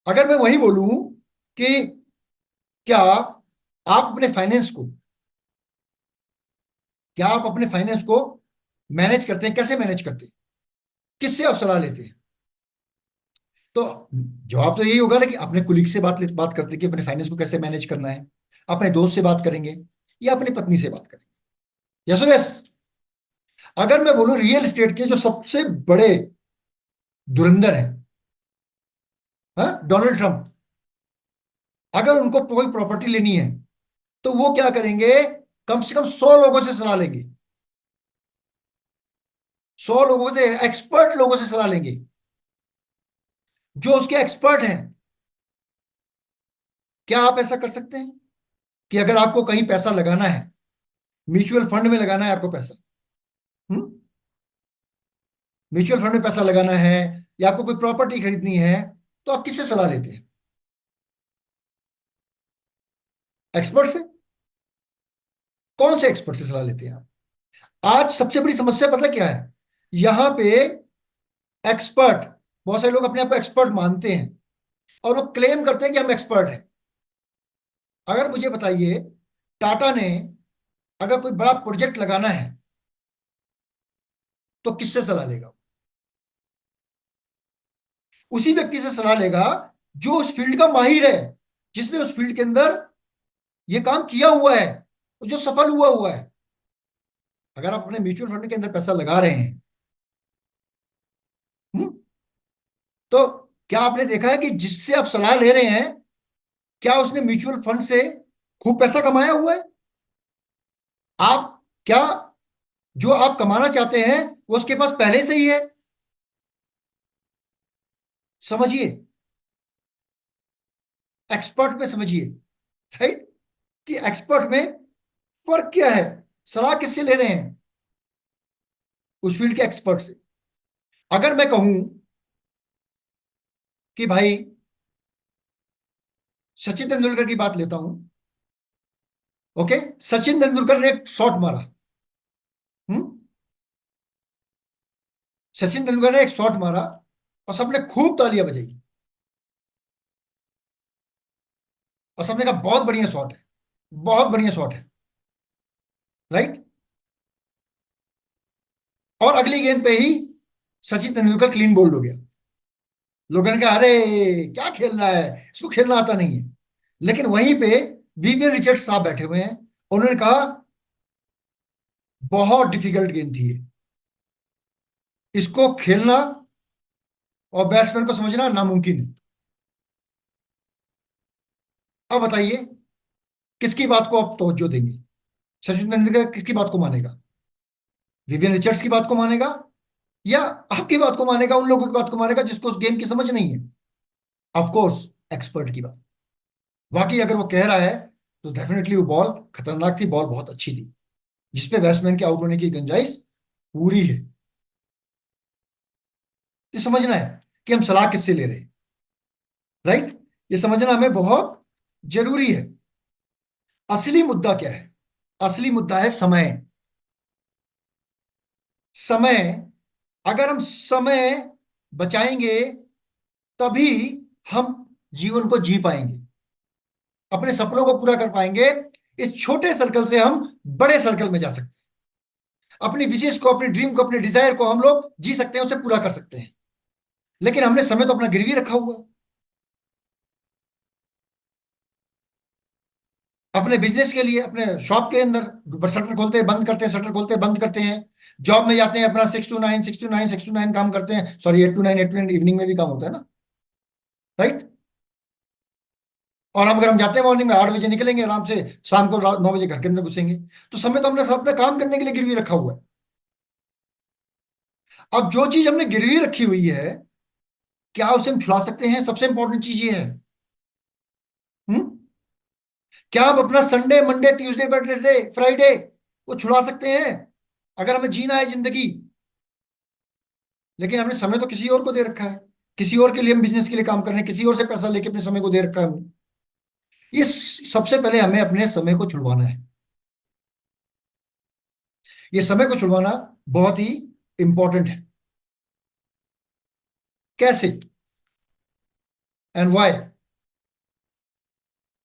अगर मैं वही बोलूं कि क्या आप अपने फाइनेंस को क्या आप अपने फाइनेंस को मैनेज करते हैं? कैसे मैनेज करते हैं? किससे आप सलाह लेते हैं? तो जवाब तो यही होगा ना कि अपने कुलीग से बात करते हैं कि अपने फाइनेंस को कैसे मैनेज करना है। अपने दोस्त से बात करेंगे या अपनी पत्नी से बात करेंगे। यस और यस। अगर मैं बोलूं रियल एस्टेट के जो सबसे बड़े धुरंधर हैं, हाँ, डोनाल्ड ट्रंप, अगर उनको कोई प्रॉपर्टी लेनी है तो वो क्या करेंगे? कम से कम 100 लोगों से सलाह लेंगे। 100 लोगों से, एक्सपर्ट लोगों से सलाह लेंगे जो उसके एक्सपर्ट हैं। क्या आप ऐसा कर सकते हैं कि अगर आपको कहीं पैसा लगाना है, म्यूचुअल फंड में लगाना है आपको पैसा, हम्म, म्यूचुअल फंड में पैसा लगाना है या आपको कोई प्रॉपर्टी खरीदनी है, तो आप किससे सलाह लेते हैं? एक्सपर्ट से। कौन से एक्सपर्ट से सलाह लेते हैं आप? आज सबसे बड़ी समस्या पता क्या है? यहां पे एक्सपर्ट, बहुत सारे लोग अपने आप को एक्सपर्ट मानते हैं और वो क्लेम करते हैं कि हम एक्सपर्ट हैं। अगर मुझे बताइए, टाटा ने अगर कोई बड़ा प्रोजेक्ट लगाना है तो किससे सलाह लेगा? उसी व्यक्ति से सलाह लेगा जो उस फील्ड का माहिर है, जिसने उस फील्ड के अंदर ये काम किया हुआ है, जो सफल हुआ हुआ है। अगर आप अपने म्यूचुअल फंड के अंदर पैसा लगा रहे हैं, हम्म, तो क्या आपने देखा है कि जिससे आप सलाह ले रहे हैं, क्या उसने म्यूचुअल फंड से खूब पैसा कमाया हुआ है? आप क्या, जो आप कमाना चाहते हैं वो उसके पास पहले से ही है? समझिए, एक्सपर्ट में समझिए, राइट, कि एक्सपर्ट में फर्क क्या है। सलाह किससे ले रहे हैं? उस फील्ड के एक्सपर्ट से। अगर मैं कहूं कि भाई, सचिन तेंदुलकर की बात लेता हूं, ओके, सचिन तेंदुलकर ने एक शॉट मारा, हम्म, सचिन तेंदुलकर ने एक शॉट मारा और सबने खूब तालियां बजाई और सबने कहा बहुत बढ़िया शॉट है, बहुत बढ़िया शॉट है, राइट। और अगली गेंद पे ही सचिन तेंदुलकर क्लीन बोल्ड हो गया। लोगों ने कहा अरे क्या खेल रहा है, इसको खेलना आता नहीं है। लेकिन वहीं पे विवियन रिचर्ड्स साहब बैठे हुए हैं, उन्होंने कहा बहुत डिफिकल्ट गेंद थी ये, इसको खेलना और बैट्समैन को समझना नामुमकिन है। अब बताइए, किसकी बात को आप तवज्जो देंगे? सचिन तेंदुलकर किसकी बात को मानेगा? विवियन रिचर्ड्स की बात को मानेगा या आपकी बात को मानेगा, उन लोगों की बात को मानेगा जिसको उस गेम की समझ नहीं है? ऑफ कोर्स एक्सपर्ट की बात। बाकी अगर वो कह रहा है तो डेफिनेटली वो बॉल खतरनाक थी, बॉल बहुत अच्छी थी, जिसपे बैट्समैन के आउट होने की गुंजाइश पूरी है। ये समझना है कि हम सलाह किससे ले रहे हैं, राइट। ये समझना हमें बहुत जरूरी है। असली मुद्दा क्या है? असली मुद्दा है समय। समय, अगर हम समय बचाएंगे तभी हम जीवन को जी पाएंगे, अपने सपनों को पूरा कर पाएंगे। इस छोटे सर्कल से हम बड़े सर्कल में जा सकते हैं। अपनी विशेष को, अपनी ड्रीम को, अपने डिजायर को हम लोग जी सकते हैं, उसे पूरा कर सकते हैं। लेकिन हमने समय तो अपना गिरवी रखा हुआ है। अपने बिजनेस के लिए, अपने शॉप के अंदर शटर खोलते हैं बंद करते हैं, शटर खोलते हैं बंद करते हैं। जॉब में जाते हैं, अपना 6 to 9, 6 to 9, 6 to 9 काम करते हैं, सॉरी 8 to 9, 8 to 9 इवनिंग में भी काम होता है ना, राइट। और हम अगर हम जाते हैं मॉर्निंग में 8 बजे निकलेंगे आराम से, शाम को 9 बजे घर के अंदर घुसेंगे। तो समय तो हमने सब अपना काम करने के लिए गिरवी रखा हुआ है। अब जो चीज हमने गिरवी रखी हुई है, क्या उसे हम छुड़ा सकते हैं? सबसे इंपॉर्टेंट चीज ये है, हम्म, क्या हम अपना Sunday, Monday, Tuesday, Wednesday, Friday वो छुड़ा सकते हैं अगर हमें जीना है जिंदगी? लेकिन हमने समय तो किसी और को दे रखा है, किसी और के लिए हम बिजनेस के लिए काम कर रहे हैं, किसी और से पैसा लेके अपने समय को दे रखा है हमने। सबसे पहले हमें अपने समय को छुड़वाना है। ये समय को छुड़वाना बहुत ही इंपॉर्टेंट है। कैसे एंड व्हाई?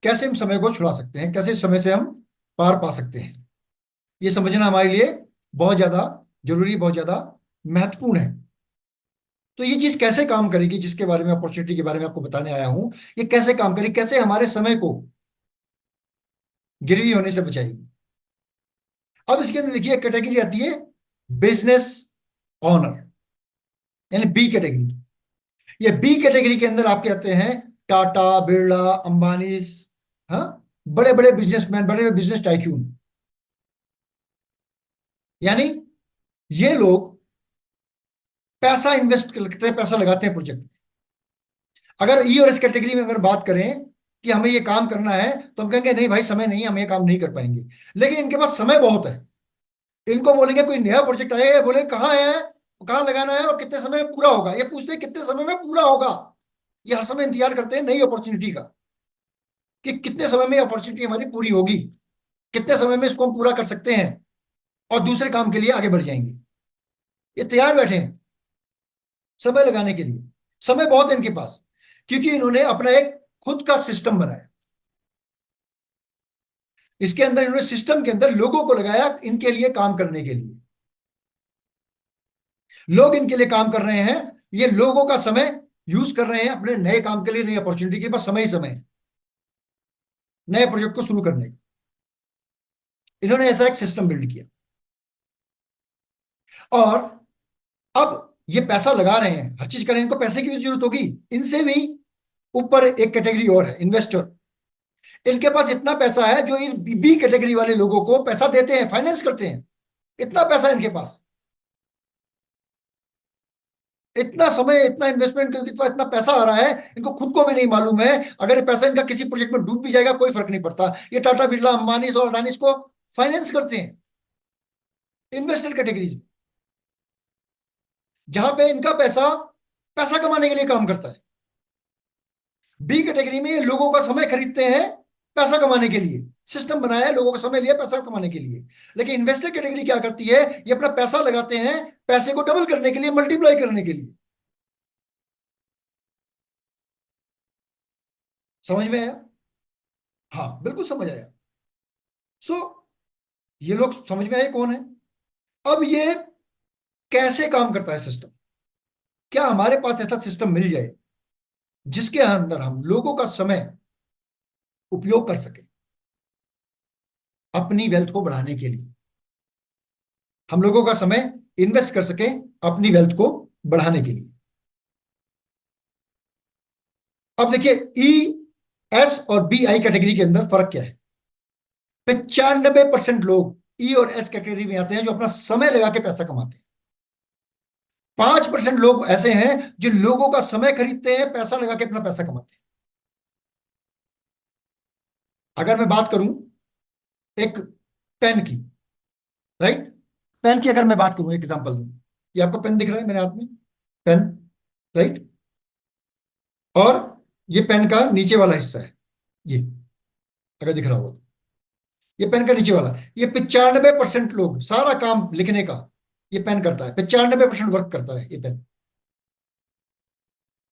कैसे हम समय को छुड़ा सकते हैं, कैसे समय से हम पार पा सकते हैं, ये समझना हमारे लिए बहुत ज्यादा जरूरी, बहुत ज्यादा महत्वपूर्ण है। तो ये चीज कैसे काम करेगी, जिसके बारे में, अपॉर्चुनिटी के बारे में आपको बताने आया हूं, ये कैसे काम करेगी, कैसे हमारे समय को गिरवी होने से बचाएगी। अब इसके अंदर देखिए कैटेगरी आती है बिजनेस ऑनर, यानी बी कैटेगरी। ये बी कैटेगरी के अंदर आपके आते हैं टाटा, बिरला, अंबानी, हाँ, बड़े बड़े बिजनेसमैन, बड़े बड़े बिजनेस टाइकून। यानी ये लोग पैसा इन्वेस्ट करते हैं, पैसा लगाते हैं प्रोजेक्ट में। अगर ई और एस कैटेगरी में अगर बात करें कि हमें ये काम करना है, तो हम कहेंगे नहीं भाई समय नहीं, हम ये काम नहीं कर पाएंगे। लेकिन इनके पास समय बहुत है। इनको बोलेंगे कोई नया प्रोजेक्ट आएगा, बोले कहाँ है, कहाँ लगाना है और कितने समय में पूरा होगा, ये पूछते हैं कितने समय में पूरा होगा। ये हर समय इंतजार करते हैं नई अपॉर्चुनिटी का, कि कितने समय में अपॉर्चुनिटी हमारी पूरी होगी, कितने समय में इसको हम पूरा कर सकते हैं और दूसरे काम के लिए आगे बढ़ जाएंगे। ये तैयार बैठे हैं समय लगाने के लिए। समय बहुत है इनके पास, क्योंकि इन्होंने अपना एक खुद का सिस्टम बनाया। इसके अंदर इन्होंने सिस्टम के अंदर लोगों को लगाया इनके लिए काम करने के लिए। लोग इनके लिए काम कर रहे हैं, ये लोगों का समय यूज कर रहे हैं अपने नए काम के लिए, नई अपॉर्चुनिटी के पास समय ही समय है नए प्रोजेक्ट को शुरू करने का। इन्होंने ऐसा एक सिस्टम बिल्ड किया। और अब ये पैसा लगा रहे हैं, हर चीज कर रहे हैं, इनको पैसे की भी जरूरत होगी। इनसे भी ऊपर एक कैटेगरी और है, इन्वेस्टर। इनके पास इतना पैसा है जो इन बी कैटेगरी वाले लोगों को पैसा देते हैं, फाइनेंस करते हैं। इतना पैसा है इनके पास, इतना समय, इतना इन्वेस्टमेंट, क्योंकि इतना पैसा आ रहा है, इनको खुद को भी नहीं मालूम है। अगर ये पैसा इनका किसी प्रोजेक्ट में डूब भी जाएगा कोई फर्क नहीं पड़ता। ये टाटा, बिरला, अंबानी और अडानी को फाइनेंस करते हैं, इन्वेस्टर कैटेगरीज, जहां पे इनका पैसा पैसा कमाने के लिए काम करता है। बी कैटेगरी में ये लोगों का समय खरीदते हैं पैसा कमाने के लिए, सिस्टम बनाया है लोगों का समय लिया पैसा कमाने के लिए। लेकिन इन्वेस्टर कैटेगरी क्या करती है, ये अपना पैसा लगाते हैं पैसे को डबल करने के लिए, मल्टीप्लाई करने के लिए। समझ में आया? हाँ बिल्कुल समझ आया। सो ये लोग समझ में आए कौन है। अब ये कैसे काम करता है सिस्टम? क्या हमारे पास ऐसा सिस्टम मिल जाए जिसके अंदर हम लोगों का समय उपयोग कर सके अपनी वेल्थ को बढ़ाने के लिए, हम लोगों का समय इन्वेस्ट कर सके अपनी वेल्थ को बढ़ाने के लिए। अब देखिए ई, एस और बी, आई कैटेगरी के अंदर फर्क क्या है। 95% लोग ई और एस कैटेगरी में आते हैं जो अपना समय लगा के पैसा कमाते हैं। 5% लोग ऐसे हैं जो लोगों का समय खरीदते हैं, पैसा लगा के अपना पैसा कमाते हैं। अगर मैं बात करूं एक पेन की, राइट, पेन की अगर मैं बात करूं, एक एग्जांपल दूं, ये आपको पेन दिख रहा है मेरे हाथ में, पेन, राइट, और ये पेन का नीचे वाला हिस्सा है, ये अगर दिख रहा होगा तो, ये पेन का नीचे वाला, ये 95% लोग सारा काम लिखने का ये पेन करता है, 95% वर्क करता है ये पेन।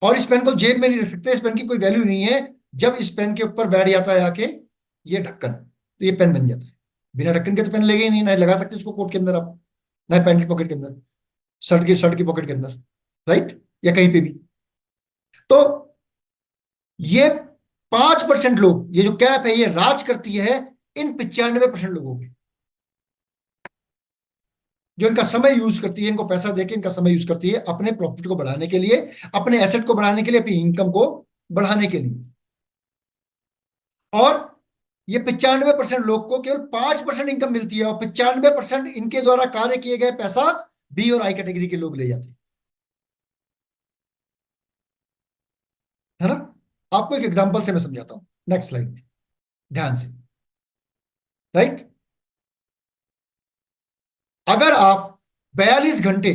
और इस पेन को जेब में नहीं रख सकते, इस पेन की कोई वैल्यू नहीं है। जब इस पेन के ऊपर बैठ जाता है आके ये ढक्कन, तो ये पेन बन जाता है। बिना ढक्कन के तो पेन लगे ही नहीं, ना लगा सकते इसको कोट के अंदर आप, ना पैंट की पॉकेट के अंदर, शर्ट की पॉकेट के अंदर, राइट, या कहीं पे भी। तो ये 5% लोग, ये जो कैप है ये राज करती है इन 95% लोगों पे, जो इनका समय यूज करती है, इनको पैसा देके इनका समय यूज करती है अपने प्रॉफिट को बढ़ाने के लिए, अपने एसेट को बढ़ाने के लिए, अपनी इनकम को बढ़ाने के लिए। और ये 95% लोग को केवल 5% इनकम मिलती है, और 95% इनके द्वारा कार्य किए गए पैसा बी और आई कैटेगरी के लोग ले जाते हैं, है ना। आपको एक एग्जांपल से मैं समझाता हूं, नेक्स्ट स्लाइड में ध्यान से, राइट। अगर आप 42 घंटे,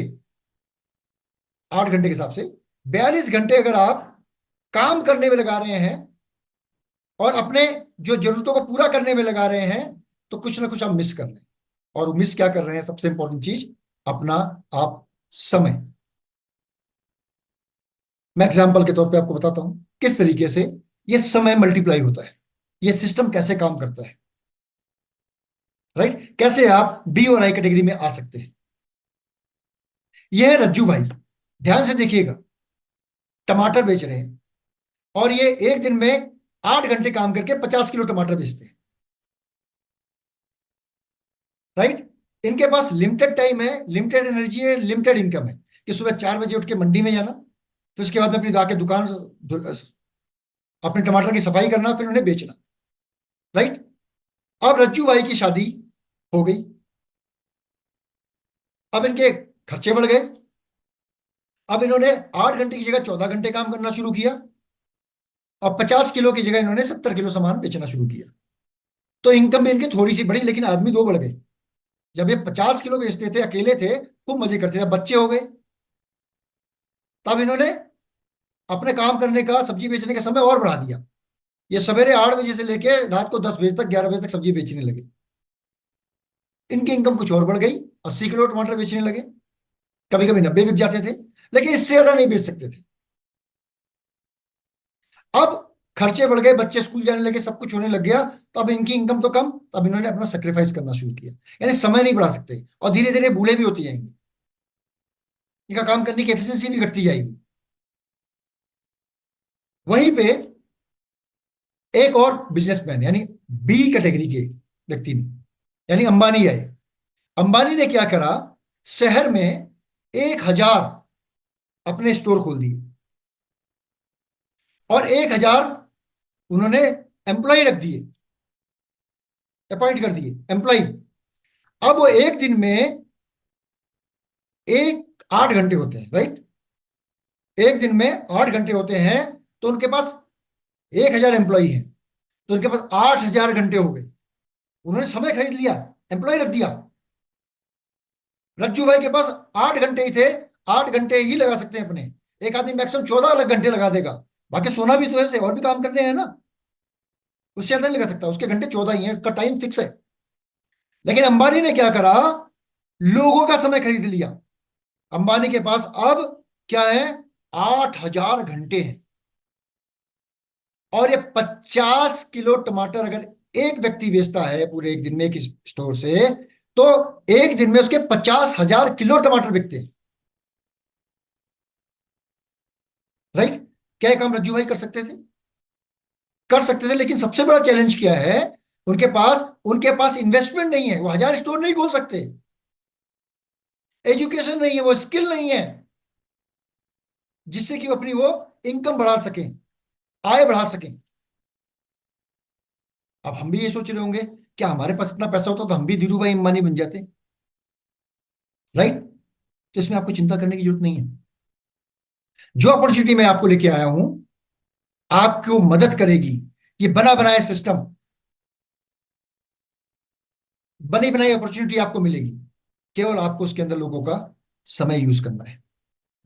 8 घंटे के हिसाब से 42 घंटे अगर आप काम करने में लगा रहे हैं और अपने जो जरूरतों को पूरा करने में लगा रहे हैं, तो कुछ ना कुछ आप मिस कर रहे हैं। और मिस क्या कर रहे हैं, सबसे इंपॉर्टेंट चीज, अपना आप समय। मैं एग्जाम्पल के तौर पे आपको बताता हूं किस तरीके से ये समय मल्टीप्लाई होता है, ये सिस्टम कैसे काम करता है। राइट, कैसे आप बी और आई कैटेगरी में आ सकते हैं। ये है रज्जू भाई, ध्यान से देखिएगा, टमाटर बेच रहे हैं, और ये एक दिन में 8 घंटे काम करके 50 किलो टमाटर बेचते हैं। राइट, इनके पास लिमिटेड टाइम है, लिमिटेड एनर्जी है, लिमिटेड इनकम है, कि सुबह 4 बजे उठ के मंडी में जाना, फिर उसके बाद में अपनी जाके दुकान, अपने टमाटर की सफाई करना, फिर उन्हें बेचना। राइट, अब रज्जू भाई की शादी हो गई, अब इनके खर्चे बढ़ गए, अब इन्होंने 8 घंटे की जगह 14 घंटे काम करना शुरू किया, और 50 किलो की जगह इन्होंने 70 किलो सामान बेचना शुरू किया। तो इनकम भी इनकी थोड़ी सी बढ़ी, लेकिन आदमी दो बढ़ गए। जब ये 50 किलो बेचते थे, अकेले थे, खूब मजे करते थे, बच्चे हो गए, तब इन्होंने अपने काम करने का, सब्जी बेचने का समय और बढ़ा दिया। ये सवेरे 8 बजे से लेके रात को 10 बजे तक, 11 बजे तक सब्जी बेचने लगे। इनकी इनकम कुछ और बढ़ गई, 80 किलो टमाटर बेचने लगे, कभी कभी 90 बिक जाते थे, लेकिन इससे ज्यादा नहीं बेच सकते थे। अब खर्चे बढ़ गए, बच्चे स्कूल जाने लगे, सब कुछ होने लग गया, तो अब इनकी इनकम तो कम, तो अब इन्होंने अपना सेक्रीफाइस करना शुरू किया, यानी समय नहीं बढ़ा सकते, और धीरे धीरे बूढ़े भी होते जाएंगे, इनका काम करने की एफिशिएंसी भी घटती जाएगी। वहीं पे एक और बिजनेसमैन, यानी बी कैटेगरी के व्यक्ति ने, यानी अंबानी आए। अंबानी ने क्या करा, शहर में 1,000 अपने स्टोर खोल दिए, और 1,000 उन्होंने एम्प्लॉय रख दिए, अपॉइंट कर दिए एम्प्लॉय। अब वो एक दिन में एक 8 घंटे होते हैं, राइट, एक दिन में 8 घंटे होते हैं, तो उनके पास 1,000 एम्प्लॉय हैं, तो उनके पास 8,000 घंटे हो गए। उन्होंने समय खरीद लिया, एम्प्लॉय रख दिया। रज्जू भाई के पास 8 घंटे ही थे, 8 घंटे ही लगा सकते हैं अपने, एक आदमी मैक्सिमम 14 अलग घंटे लगा देगा, बाकी सोना भी तो है, उसे और भी काम करने हैं ना, उससे ज्यादा नहीं लगा सकता, उसके घंटे 14 ही हैं, उसका टाइम फिक्स है। लेकिन अंबानी ने क्या करा, लोगों का समय खरीद लिया। अंबानी के पास अब क्या है, 8,000 घंटे हैं, और ये 50 किलो टमाटर अगर एक व्यक्ति बेचता है पूरे एक दिन में एक स्टोर से, तो एक दिन में उसके 50,000 किलो टमाटर बिकते हैं। राइट, क्या ये काम रज्जू भाई कर सकते थे? कर सकते थे, लेकिन सबसे बड़ा चैलेंज क्या है, उनके पास इन्वेस्टमेंट नहीं है, वो 1,000 स्टोर नहीं खोल सकते, एजुकेशन नहीं है, वो स्किल नहीं है, जिससे कि वो अपनी वो इनकम बढ़ा सकें, आय बढ़ा सकें। अब हम भी ये सोच रहे होंगे, क्या हमारे पास इतना पैसा होता तो हम भी धीरू भाई अंबानी बन जाते? राइट, तो इसमें आपको चिंता करने की जरूरत नहीं है। जो अपॉर्चुनिटी मैं आपको लेके आया हूं, आपको मदद करेगी। ये बना बनाया सिस्टम, बनी बनाई अपॉर्चुनिटी आपको मिलेगी, केवल आपको उसके अंदर लोगों का समय यूज करना है,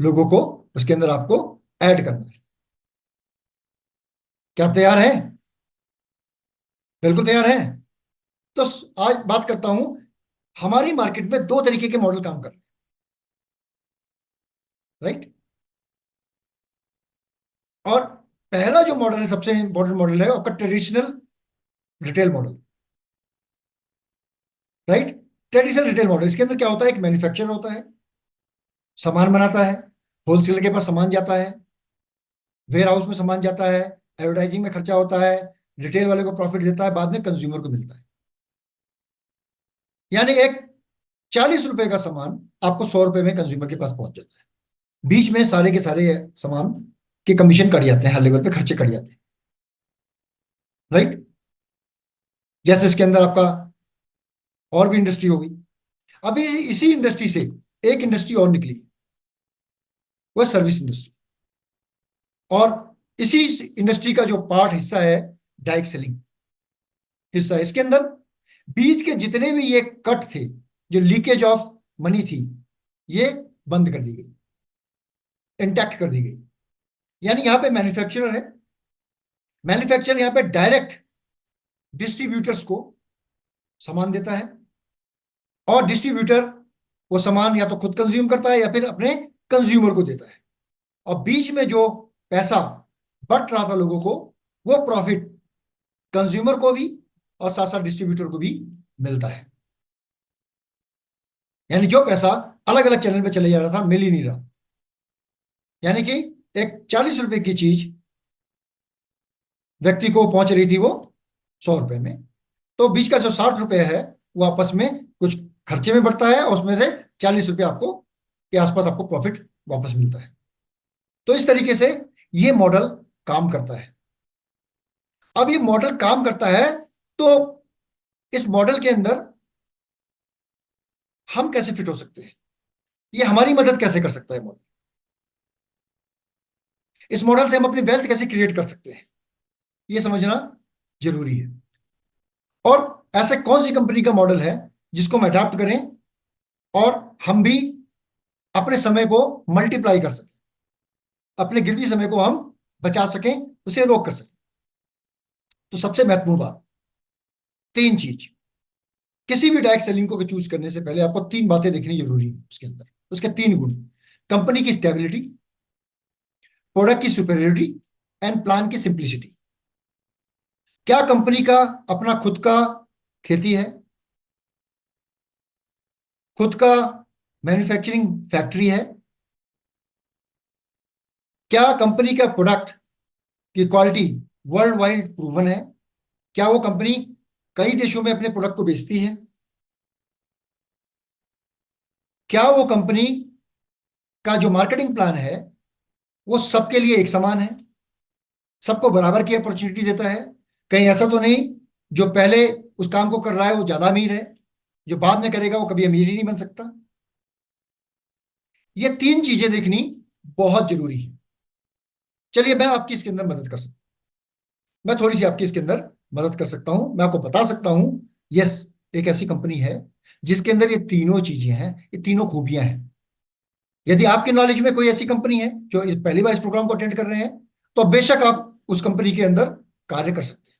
लोगों को उसके अंदर आपको ऐड करना है। क्या आप तैयार हैं? बिल्कुल तैयार हैं। तो आज बात करता हूं, हमारी मार्केट में दो तरीके के मॉडल काम कर रहे हैं। राइट, और पहला जो मॉडल है, सबसे इंपॉर्टेंट मॉडल है आपका traditional retail model. Right, traditional retail model, इसके अंदर क्या होता है, एक मैन्युफैक्चरर होता है, सामान बनाता है, होलसेलर के पास सामान जाता है, वेयर हाउस में सामान जाता है, एडवर्टाइजिंग में खर्चा होता है, रिटेल वाले को प्रॉफिट देता है, बाद में कंज्यूमर को मिलता है। यानी एक 40 रुपए का सामान आपको 100 रुपए में कंज्यूमर के पास पहुंच जाता है, बीच में सारे के सारे सामान के कमीशन कट जाते हैं, हर लेवल पे खर्चे कट जाते हैं। राइट, जैसे इसके अंदर आपका और भी इंडस्ट्री होगी। अभी इसी इंडस्ट्री से एक इंडस्ट्री और निकली, वह सर्विस इंडस्ट्री, और इसी इंडस्ट्री का जो पार्ट हिस्सा है, डायरेक्ट सेलिंग हिस्सा है। इसके अंदर बीच के जितने भी ये कट थे, जो लीकेज ऑफ मनी थी, ये बंद कर दी गई, इंटैक्ट कर दी गई। यानी यहां पे मैन्युफैक्चरर है, मैन्युफैक्चरर यहां पे डायरेक्ट डिस्ट्रीब्यूटर्स को सामान देता है, और डिस्ट्रीब्यूटर वो सामान या तो खुद कंज्यूम करता है या फिर अपने कंज्यूमर को देता है। और बीच में जो पैसा बट रहा था लोगों को, वो प्रॉफिट कंज्यूमर को भी और साथ साथ डिस्ट्रीब्यूटर को भी मिलता है। यानी जो पैसा अलग अलग चैनल पे चले जा रहा था, मिल ही नहीं रहा। यानी कि एक 40 रुपए की चीज व्यक्ति को पहुंच रही थी वो 100 रुपए में, तो बीच का जो 60 रुपए है वो आपस में कुछ खर्चे में बढ़ता है और उसमें से 40 रुपए आपको के आसपास आपको प्रॉफिट वापस मिलता है। तो इस तरीके से ये मॉडल काम करता है। अब ये मॉडल काम करता है, तो इस मॉडल के अंदर हम कैसे फिट हो सकते हैं, ये हमारी मदद कैसे कर सकता है मॉडल, इस मॉडल से हम अपनी वेल्थ कैसे क्रिएट कर सकते हैं, ये समझना जरूरी है। और ऐसे कौन सी कंपनी का मॉडल है जिसको हम अडॉप्ट करें और हम भी अपने समय को मल्टीप्लाई कर सकें, अपने गिरती समय को हम बचा सकें, उसे रोक कर सकें। तो सबसे महत्वपूर्ण बात, तीन चीज। किसी भी डायरेक्ट सेलिंग को चूज करने से पहले आपको तीन बातें देखनी जरूरी है उसके अंदर। उसके तीन गुण: कंपनी की स्टेबिलिटी, प्रोडक्ट की सुपेरियोरिटी एंड प्लान की सिंप्लिसिटी। क्या कंपनी का अपना खुद का खेती है, खुद का मैन्युफैक्चरिंग फैक्ट्री है? क्या कंपनी का प्रोडक्ट की क्वालिटी वर्ल्ड वाइड प्रूवन है? क्या वो कंपनी कई देशों में अपने प्रोडक्ट को बेचती है? क्या वो कंपनी का जो मार्केटिंग प्लान है वो सबके लिए एक समान है, सबको बराबर की अपॉर्चुनिटी देता है? कहीं ऐसा तो नहीं जो पहले उस काम को कर रहा है वो ज्यादा अमीर है, जो बाद में करेगा वो कभी अमीर ही नहीं बन सकता? ये तीन चीजें देखनी बहुत जरूरी है। चलिए, मैं आपकी इसके अंदर मदद कर सकता मैं थोड़ी सी आपकी इसके अंदर मदद कर सकता हूं। मैं आपको बता सकता हूं, यस, एक ऐसी कंपनी है जिसके अंदर ये तीनों चीजें हैं, ये तीनों खूबियां हैं। यदि आपके नॉलेज में कोई ऐसी कंपनी है जो पहली बार इस प्रोग्राम को अटेंड कर रहे हैं, तो बेशक आप उस कंपनी के अंदर कार्य कर सकते हैं।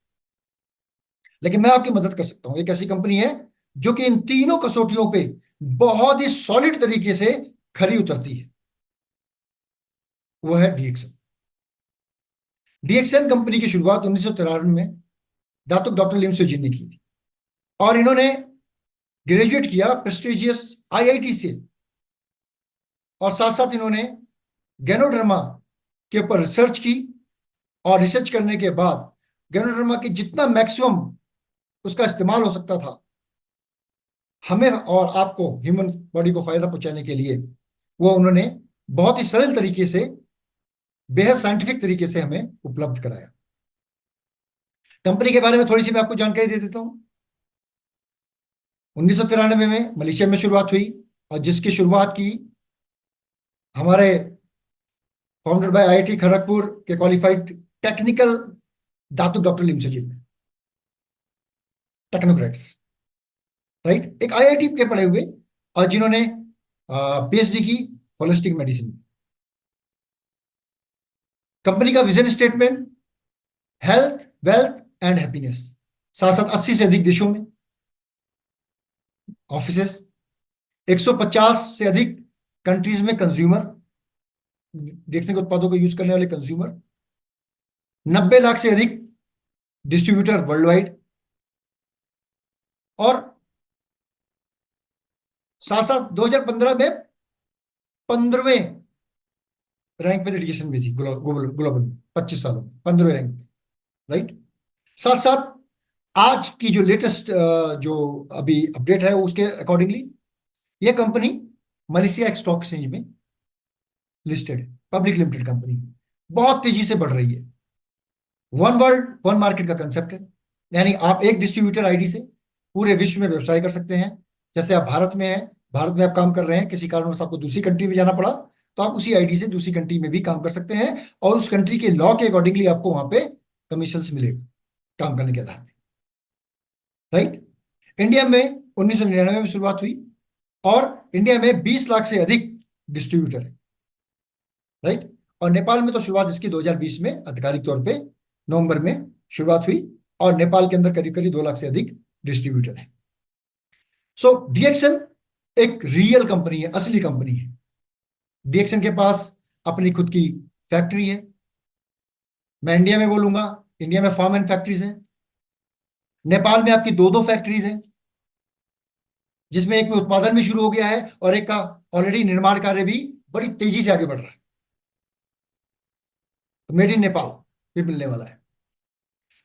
लेकिन मैं आपकी मदद कर सकता हूं। एक ऐसी कंपनी है जो कि इन तीनों कसौटियों पे बहुत ही सॉलिड तरीके से खरी उतरती है, वो है डीएक्सन। डीएक्सन कंपनी की शुरुआत 1993 में दातुक डॉक्टर लिम सुजिन ने की थी, और इन्होंने ग्रेजुएट किया प्रेस्टिजियस आईआईटी से, और साथ साथ इन्होंने गैनोडर्मा के ऊपर रिसर्च की, और रिसर्च करने के बाद गैनोडर्मा की जितना मैक्सिमम उसका इस्तेमाल हो सकता था हमें और आपको ह्यूमन बॉडी को फायदा पहुंचाने के लिए, वो उन्होंने बहुत ही सरल तरीके से, बेहद साइंटिफिक तरीके से हमें उपलब्ध कराया। कंपनी के बारे में थोड़ी सी मैं आपको जानकारी दे देता हूं। 1993 में मलेशिया में शुरुआत हुई, और जिसकी शुरुआत की हमारे फाउंडेड बाय आईआईटी खड़गपुर के क्वालिफाइड टेक्निकल दातुक डॉक्टर लिमसुजिन ने, टेक्नोक्रेट्स, राइट, एक आईआईटी के पढ़े हुए और जिन्होंने पीएचडी की होलिस्टिक मेडिसिन में। कंपनी का vision statement health, wealth and happiness. साथ साथ 80 से अधिक देशों में ऑफिसेस, 150 से अधिक कंट्रीज में कंज्यूमर, देखने के उत्पादों को यूज करने वाले कंज्यूमर, 90 लाख से अधिक डिस्ट्रीब्यूटर वर्ल्ड वाइड, और साथ साथ 2015 में 15वें रैंक पे डेडिकेशन भी थी ग्लोबल ग्लोबल में, 25 सालों में 15वें रैंक पे, राइट। साथ साथ आज की जो लेटेस्ट जो अभी अपडेट है उसके अकॉर्डिंगली ये कंपनी मलेशिया स्टॉक एक्सचेंज में लिस्टेड है, पब्लिक लिमिटेड कंपनी, बहुत तेजी से बढ़ रही है। वन वर्ल्ड वन मार्केट का कंसेप्ट है, यानी आप एक डिस्ट्रीब्यूटर आईडी से पूरे विश्व में व्यवसाय कर सकते हैं। जैसे आप भारत में हैं, भारत में आप काम कर रहे हैं, किसी कारणवश आपको दूसरी कंट्री में जाना पड़ा, तो आप उसी आईडी से दूसरी कंट्री में भी काम कर सकते हैं, और उस कंट्री के लॉ के अकॉर्डिंगली आपको वहां पे कमीशन मिलेगा काम करने के आधार पर, राइट। इंडिया में 1999 में शुरुआत हुई, और इंडिया में 20 लाख से अधिक डिस्ट्रीब्यूटर है, राइट। और नेपाल में तो शुरुआत इसकी 2020 में आधिकारिक तौर पे नवंबर में शुरुआत हुई, और नेपाल के अंदर करीब करीब 2 लाख से अधिक डिस्ट्रीब्यूटर है। सो डीएक्सन एक रियल कंपनी है, असली कंपनी है। डीएक्सन के पास अपनी खुद की फैक्ट्री है। मैं इंडिया में बोलूंगा, इंडिया में फार्म एंड फैक्ट्रीज हैं। नेपाल में आपकी दो दो फैक्ट्रीज हैं, जिसमें एक में उत्पादन भी शुरू हो गया है और एक का ऑलरेडी निर्माण कार्य भी बड़ी तेजी से आगे बढ़ रहा है। तो मेड इन नेपाल भी मिलने वाला है।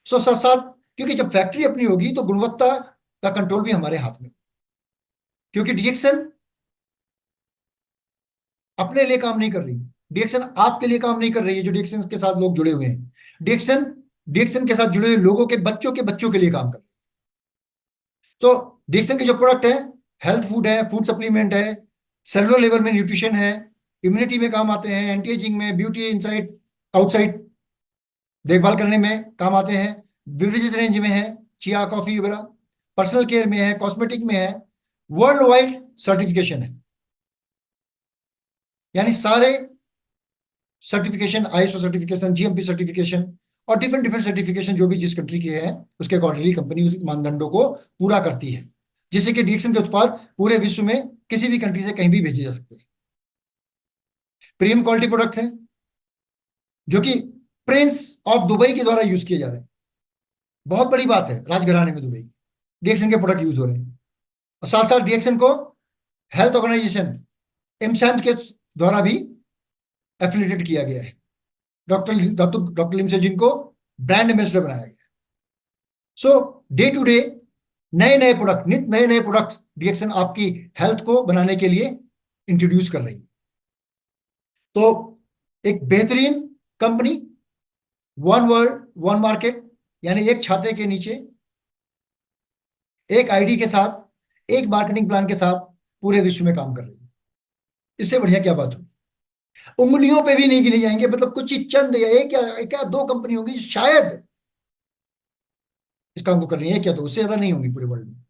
सो साथ साथ, क्योंकि जब फैक्ट्री अपनी होगी तो गुणवत्ता का कंट्रोल भी हमारे हाथ में, क्योंकि डीएक्सन अपने लिए काम नहीं कर रही। डीएक्सन आपके लिए काम नहीं कर रही है। जो डीएक्सन के साथ लोग जुड़े हुए हैं, डीएक्सन डीएक्सन के साथ जुड़े हुए लोगों के बच्चों के लिए काम कर रही है। तो डीएक्सन के जो प्रोडक्ट है, हेल्थ फूड है, फूड सप्लीमेंट है, सेलुलर लेवल में न्यूट्रिशन है, इम्यूनिटी में काम आते हैं, एंटी एजिंग में, ब्यूटी इनसाइड आउटसाइड देखभाल करने में काम आते हैं, बेवरेजेस रेंज में है, चिया कॉफी वगैरह, पर्सनल केयर में है, कॉस्मेटिक में है, वर्ल्ड वाइड सर्टिफिकेशन है। यानी सारे certification, ISO certification, GMP certification और डिफरेंट डिफरेंट सर्टिफिकेशन जो भी जिस कंट्री के हैं, उसके अकॉर्डिंगली कंपनी उस मानदंडों को पूरा करती है, जिससे कि डीएक्सन के उत्पाद पूरे विश्व में किसी भी कंट्री से कहीं भी भेजे जा सकते हैं। प्रीमियम क्वालिटी प्रोडक्ट्स हैं जो कि प्रिंस ऑफ दुबई के द्वारा यूज किए जा रहे हैं। बहुत बड़ी बात है, राजघराने में दुबई डीएक्सन के प्रोडक्ट यूज हो रहे हैं। और साथ साथ डीएक्सन को हेल्थ ऑर्गेनाइजेशन एमसैम के द्वारा भी एफिलिएटेड किया गया है। डॉक्टर लिम से जिनको ब्रांड एम्बेसडर बनाया गया। सो डे टू डे नए नए प्रोडक्ट, नित नए नए प्रोडक्ट डीएक्सन आपकी हेल्थ को बनाने के लिए इंट्रोड्यूस कर रही है। तो एक बेहतरीन company, one world one market, यानी एक छाते के नीचे एक आईडी के साथ, एक मार्केटिंग प्लान के साथ पूरे विश्व में काम कर रही है। इससे बढ़िया क्या बात हो। उंगलियों पे भी नहीं गिने जाएंगे, मतलब कुछ ही चंद या एक या दो कंपनी होंगी जो शायद इस काम को कर रही है, क्या तो उससे ज्यादा नहीं होंगी पूरे वर्ल्ड में।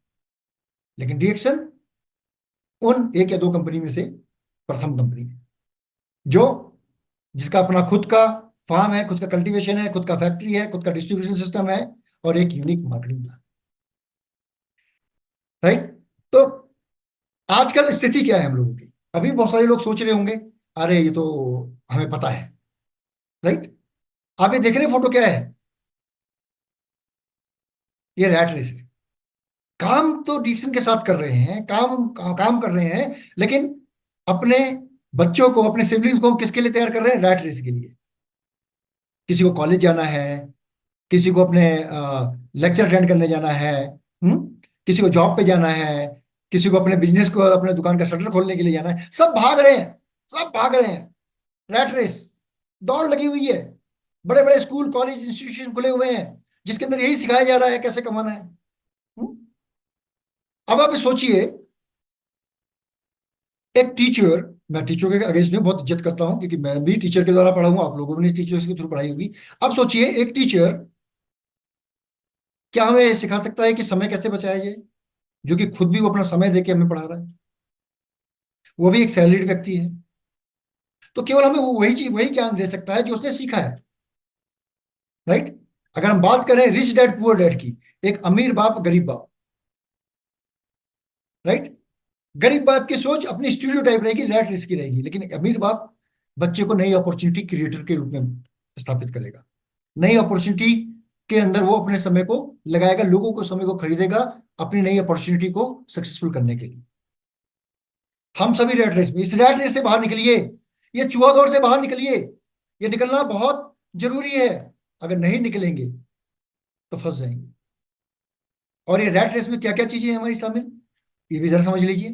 लेकिन डीएक्सन उन एक या दो कंपनी में से प्रथम कंपनी है, जो जिसका अपना खुद का फार्म है, खुद का कल्टीवेशन है, खुद का फैक्ट्री है, खुद का डिस्ट्रीब्यूशन सिस्टम है और एक यूनिक मार्केटिंग प्लान। राइट। तो आजकल स्थिति क्या है हम लोगों की? अभी बहुत सारे लोग सोच रहे होंगे, अरे ये तो हमें पता है। राइट। आप ये देख रहे फोटो क्या है? ये रैट रेस है। काम तो डिक्शन के साथ कर रहे हैं, काम कर रहे हैं, लेकिन अपने बच्चों को, अपने सिबलिंग्स को किसके लिए तैयार कर रहे हैं? रैट रेस के लिए। किसी को कॉलेज जाना है, किसी को अपने लेक्चर अटेंड करने जाना है, किसी को जॉब पे जाना है, किसी को अपने बिजनेस को, अपने दुकान का शटर खोलने के लिए जाना है। सब भाग रहे हैं, सब भाग रहे हैं। रैट रेस, दौड़ लगी हुई है। बड़े बड़े स्कूल कॉलेज इंस्टीट्यूशन खुले हुए हैं, जिसके अंदर यही सिखाया जा रहा है कैसे कमाना है। हम्म? अब आप सोचिए, एक टीचर, मैं टीचर के अगेंस्ट में बहुत इज्जत करता हूं, क्योंकि मैं भी टीचर के द्वारा पढ़ा हूं, आप लोगों ने टीचर्स के थ्रू पढ़ाई होगी। अब सोचिए, एक टीचर क्या हमें सिखा सकता है कि समय कैसे बचाया जाए, जो कि खुद भी वो अपना समय देके हमें पढ़ा रहा है, वो भी एक सैलरीड व्यक्ति है। तो केवल हमें वो वही चीज, वही ज्ञान दे सकता है जो उसने सीखा है। राइट। अगर हम बात करें रिच डैड पुअर डैड की, एक अमीर बाप गरीब बाप। राइट। गरीब बाप की सोच अपनी स्टूडियो टाइप रहेगी, रैट रेस की रहेगी, लेकिन एक अमीर बाप बच्चे को नई अपॉर्चुनिटी क्रिएटर के रूप में स्थापित करेगा। नई अपॉर्चुनिटी के अंदर वो अपने समय को लगाएगा, लोगों को समय को खरीदेगा अपनी नई अपॉर्चुनिटी को सक्सेसफुल करने के लिए। हम सभी रैट रेस में, इस रैट रेस से बाहर निकलिए, ये चूहा दौड़ से बाहर निकलिए। ये निकलना बहुत जरूरी है। अगर नहीं निकलेंगे तो फंस जाएंगे। और ये रैट रेस में क्या क्या चीजें हैं हमारी शामिल, ये भी जरा समझ लीजिए।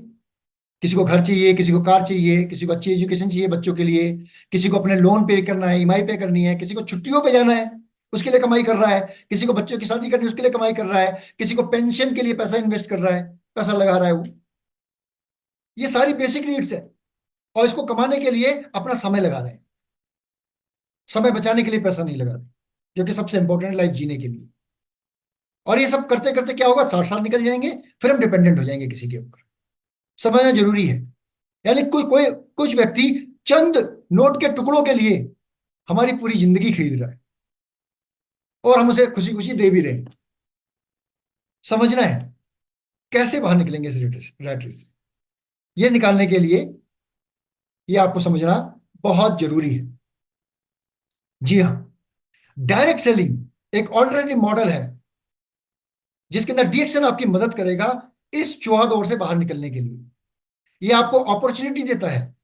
किसी को घर चाहिए, किसी को कार चाहिए, किसी को अच्छी एजुकेशन चाहिए बच्चों के लिए, किसी को अपने लोन पे करना है, ईएमआई पे करनी है, किसी को छुट्टियों पे जाना है, उसके लिए कमाई कर रहा है, किसी को बच्चों की शादी करनी है, उसके लिए कमाई कर रहा है, किसी को पेंशन के लिए पैसा इन्वेस्ट कर रहा है, पैसा लगा रहा है वो। ये सारी बेसिक नीड्स है, और इसको कमाने के लिए अपना समय लगा रहे हैं। समय बचाने के लिए पैसा नहीं लगा रहे, जो कि सबसे इंपॉर्टेंट लाइफ जीने के लिए। और ये सब करते करते क्या होगा, 60 साल निकल जाएंगे, फिर हम डिपेंडेंट हो जाएंगे किसी के ऊपर। समझना जरूरी है। यानी कोई कोई कुछ व्यक्ति चंद नोट के टुकड़ों के लिए हमारी पूरी जिंदगी खरीद रहा है, और हम उसे खुशी खुशी दे भी रहे हैं। समझना है। कैसे बाहर निकलेंगे इस रैट रेस से, ये निकालने के लिए ये आपको समझना बहुत जरूरी है। जी हाँ, डायरेक्ट सेलिंग एक ऑल्टरनेटिव मॉडल है जिसके अंदर डीएक्शन आपकी मदद करेगा इस चौहद से बाहर निकलने के लिए। ये आपको अपॉर्चुनिटी देता है,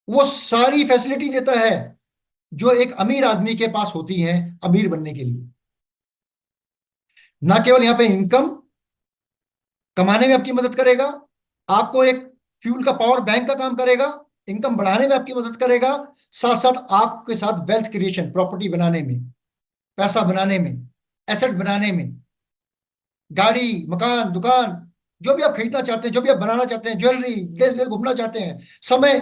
वो सारी फैसिलिटी देता है जो एक अमीर आदमी के पास होती है अमीर बनने के लिए। ना केवल यहां पे इनकम कमाने में आपकी मदद करेगा, आपको एक फ्यूल का पावर बैंक का काम करेगा, इनकम बढ़ाने में आपकी मदद करेगा, साथ साथ आपके साथ वेल्थ क्रिएशन, प्रॉपर्टी बनाने में, पैसा बनाने में, एसेट बनाने में, गाड़ी, मकान, दुकान, जो भी आप खरीदना चाहते हैं, जो भी आप बनाना चाहते हैं, ज्वेलरी, देश देश घूमना चाहते हैं, समय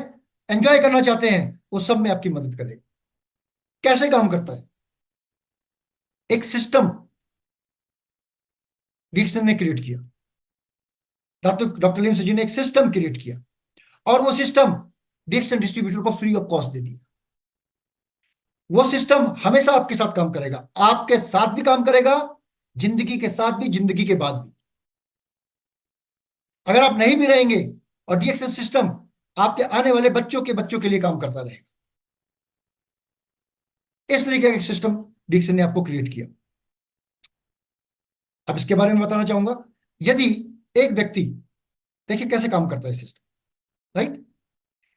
एंजॉय करना चाहते हैं, वो सब में आपकी मदद करेगा। कैसे काम करता है? एक सिस्टम डिक्सन ने क्रिएट किया, डॉक्टर लिम जी ने एक सिस्टम क्रिएट किया, और वो सिस्टम डिक्सन डिस्ट्रीब्यूटर को फ्री ऑफ कॉस्ट दे दिया। वो सिस्टम हमेशा आपके साथ काम करेगा, आपके साथ भी काम करेगा, जिंदगी के साथ भी, जिंदगी के बाद भी। अगर आप नहीं भी रहेंगे, और डीएक्सएस सिस्टम आपके आने वाले बच्चों के बच्चों के लिए काम करता रहेगा। इस तरीके का सिस्टम डीएक्सन ने आपको क्रिएट किया। अब इसके बारे में बताना चाहूंगा। यदि एक व्यक्ति, देखिए कैसे काम करता है सिस्टम, राइट?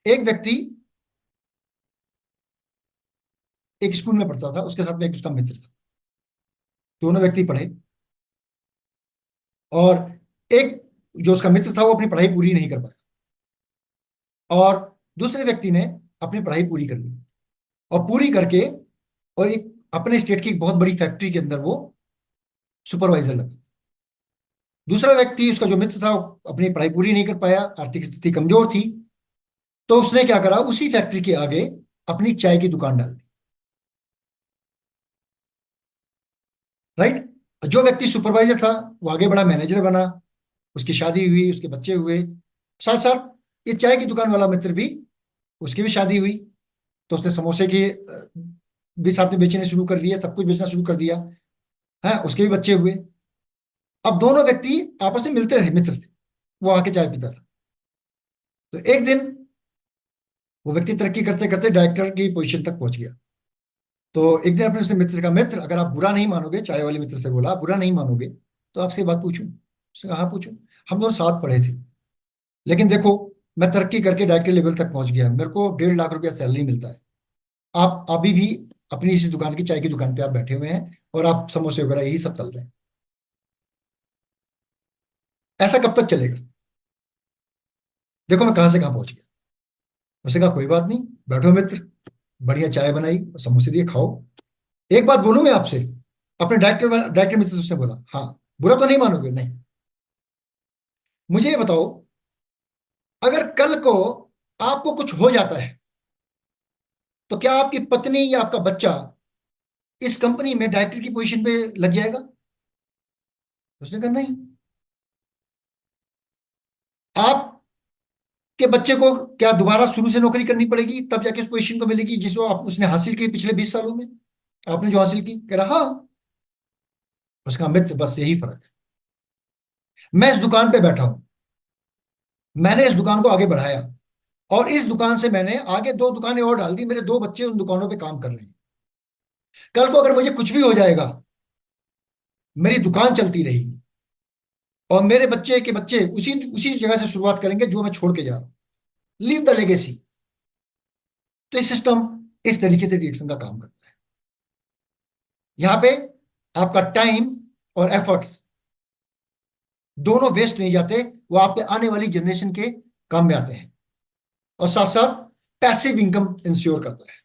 एक व्यक्ति एक स्कूल में पढ़ता था, उसके साथ में एक उसका मित्र था। दोनों व्यक्ति पढ़े, और एक जो उसका मित्र था वो अपनी पढ़ाई पूरी नहीं कर पाया, और दूसरे व्यक्ति ने अपनी पढ़ाई पूरी कर ली, और पूरी करके और एक अपने स्टेट की एक बहुत बड़ी फैक्ट्री के अंदर वो सुपरवाइजर लगा। दूसरा व्यक्ति, उसका जो मित्र था, वो अपनी पढ़ाई पूरी नहीं कर पाया, आर्थिक स्थिति कमजोर थी, तो उसने क्या करा, उसी फैक्ट्री के आगे अपनी चाय की दुकान डाल दी, राइट? जो व्यक्ति सुपरवाइजर था वो आगे बड़ा, मैनेजर बना, उसकी शादी हुई, उसके बच्चे हुए। साथ साथ ये चाय की दुकान वाला मित्र भी, उसकी भी शादी हुई, तो उसने समोसे की भी साथ में बेचने शुरू कर दिए, सब कुछ बेचना शुरू कर दिया है, उसके भी बच्चे हुए। अब दोनों व्यक्ति आपस में मिलते रहे, मित्र थे, वो आके चाय पीता था। तो एक दिन वो व्यक्ति तरक्की करते करते डायरेक्टर की पोजीशन तक पहुंच गया। तो एक दिन अपने उसने मित्र से कहा, मित्र अगर आप बुरा नहीं मानोगे, चाय वाले मित्र से बोला, "आप बुरा नहीं मानोगे तो आपसे एक बात पूछूं?" उसने कहा, हाँ पूछूं। हम दोनों साथ पढ़े थे, लेकिन देखो मैं तरक्की करके डायरेक्टर लेवल तक पहुंच गया, मेरे को 1.5 लाख रुपया सैलरी मिलता है, आप अभी भी अपनी इसी दुकान की, चाय की दुकान पे आप बैठे हुए हैं, और आप समोसे वगैरह यही सब चल रहे हैं, ऐसा कब तक चलेगा? देखो मैं कहां से कहां पहुंच गया। उसने कहा, कोई बात नहीं, बैठो मित्र, बढ़िया चाय बनाई, समोसे दिए, खाओ। एक बात बोलूं मैं आपसे, अपने डायरेक्टर डायरेक्टर मित्र से उसने बोला, हाँ, बुरा तो नहीं मानोगे? नहीं। मुझे ये बताओ, अगर कल को आपको कुछ हो जाता है, तो क्या आपकी पत्नी या आपका बच्चा इस कंपनी में डायरेक्टर की पोजीशन पे लग जाएगा? उसने कहा, नहीं। आपके बच्चे को क्या दोबारा शुरू से नौकरी करनी पड़ेगी, तब जाके उस पोजीशन को मिलेगी जिसको आप उसने हासिल की पिछले 20 सालों में? आपने जो हासिल की, कह रहा हाँ। उसका मित्र, बस यही फर्क है। मैं इस दुकान पे बैठा हूं, मैंने इस दुकान को आगे बढ़ाया, और इस दुकान से मैंने आगे 2 दुकानें और डाल दी, मेरे 2 बच्चे उन दुकानों पे काम कर रहे हैं। कल को अगर मुझे कुछ भी हो जाएगा, मेरी दुकान चलती रहेगी, और मेरे बच्चे के बच्चे उसी उसी जगह से शुरुआत करेंगे जो मैं छोड़ के जा रहा हूं। Leave the legacy. तो ये सिस्टम इस तरीके से रिएक्शन का काम करता है। यहां पे आपका टाइम और एफर्ट्स दोनों वेस्ट नहीं जाते, वो आपके आने वाली जनरेशन के काम में आते हैं, और साथ साथ पैसिव इनकम इंश्योर करता है।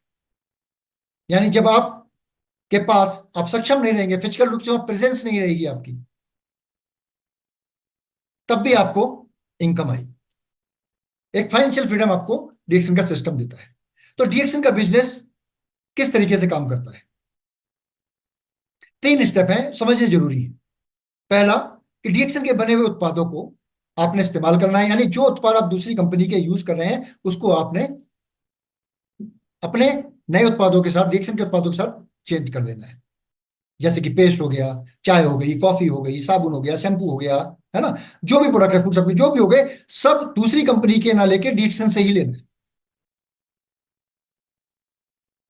यानी जब आप के पास आप सक्षम नहीं रहेंगे, फिजिकल रूप से वहां प्रेजेंस नहीं रहेगी आपकी, तब भी आपको इनकम आएगी। एक फाइनेंशियल फ्रीडम आपको डीएक्सन का सिस्टम देता है। तो डीएक्सन का बिजनेस किस तरीके से काम करता है? 3 स्टेप हैं, समझने जरूरी है। पहला, कि डीएक्सन के बने हुए उत्पादों को आपने इस्तेमाल करना है, यानी जो उत्पाद आप दूसरी कंपनी के यूज कर रहे हैं उसको आपने अपने नए उत्पादों के साथ, डीएक्सन के उत्पादों के साथ चेंज कर देना है। जैसे कि पेस्ट हो गया, चाय हो गई, कॉफी हो गई, साबुन हो गया, शैम्पू हो गया, है ना। जो भी प्रोडक्ट है, फूड सप्लाई जो भी हो गए, सब दूसरी कंपनी के ना लेके डीएक्सन से ही लेना है।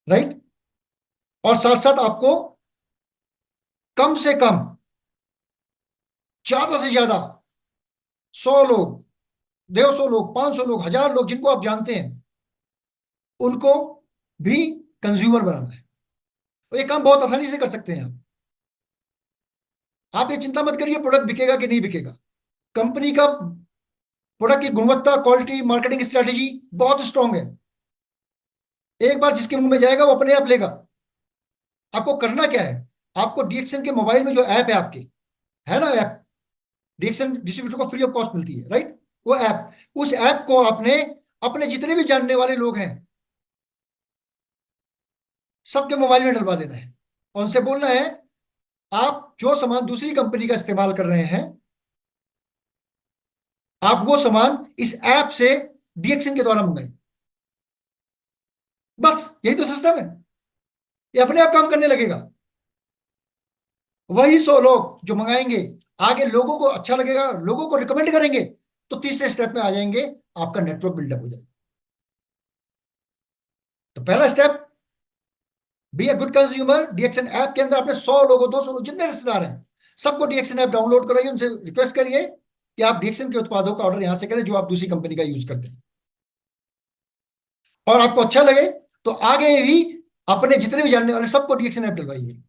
राइट। और साथ साथ आपको कम से कम, ज्यादा से ज्यादा 100 लोग, 150 लोग, 500 लोग, 1000 लोग जिनको आप जानते हैं, उनको भी कंज्यूमर बनाना है। तो ये काम बहुत आसानी से कर सकते हैं आप ये चिंता मत करिए प्रोडक्ट बिकेगा कि नहीं बिकेगा। कंपनी का प्रोडक्ट की गुणवत्ता, क्वालिटी, मार्केटिंग स्ट्रेटेजी बहुत स्ट्रांग है। एक बार जिसके मुंह में जाएगा वो अपने आप लेगा। आपको करना क्या है, आपको डीएक्सन के मोबाइल में जो ऐप है आपके, है ना ऐप, डीएक्सन डिस्ट्रीब्यूटर को फ्री ऑफ कॉस्ट मिलती है, राइट। वो ऐप, उस ऐप को आपने अपने जितने भी जानने वाले लोग हैं सबके मोबाइल में डलवा देना है। और उनसे बोलना है, आप जो सामान दूसरी कंपनी का इस्तेमाल कर रहे हैं, आप वो सामान इस ऐप से डीएक्सन के द्वारा मंगाएं। बस यही तो सिस्टम है। ये अपने आप काम करने लगेगा। वही 100 लोग जो मंगाएंगे, आगे लोगों को अच्छा लगेगा, लोगों को रिकमेंड करेंगे, तो तीसरे स्टेप में आ जाएंगे, आपका नेटवर्क बिल्डअप हो जाएगा। तो पहला step, be a good consumer. डीएक्सन ऐप के अंदर अपने 100 लोगों, 200 लोग, जितने रिश्तेदार हैं, सबको डीएक्सन ऐप डाउनलोड कराइए, उनसे रिक्वेस्ट करिए कि आप डीएक्सन के उत्पादों का ऑर्डर यहां से करें जो आप दूसरी कंपनी का यूज करते हैं। और आपको अच्छा लगे तो आगे भी अपने जितने भी जानने वाले सबको डीएक्सन ऐप डलवाइए।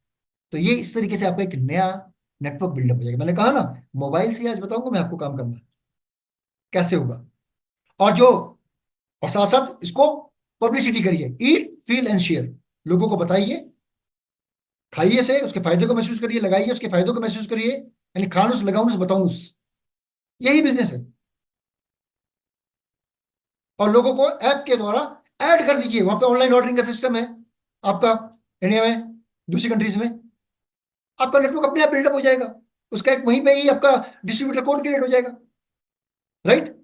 तो ये इस तरीके से आपका एक नया नेटवर्क बिल्डअप हो जाएगा। मैंने कहा ना, मोबाइल से आज बताऊंगा मैं आपको काम करना कैसे होगा। और जो, और साथ साथ इसको पब्लिसिटी करिए, ईट फील एंड शेयर। लोगों को बताइए, खाइए से उसके फायदे को महसूस करिए, लगाइए उसके फायदों को महसूस करिए, यानी खानुस लगाऊंस बताऊंस, यही बिजनेस है। और लोगों को ऐप के द्वारा ऐड कर दीजिए। वहां पे ऑनलाइन ऑर्डरिंग का सिस्टम है आपका, इंडिया में, दूसरी कंट्रीज में। आपका नेटवर्क अपने आप बिल्डअप हो जाएगा। उसका एक वहीं पे ही आपका डिस्ट्रीब्यूटर कोड क्रिएट हो जाएगा। राइट।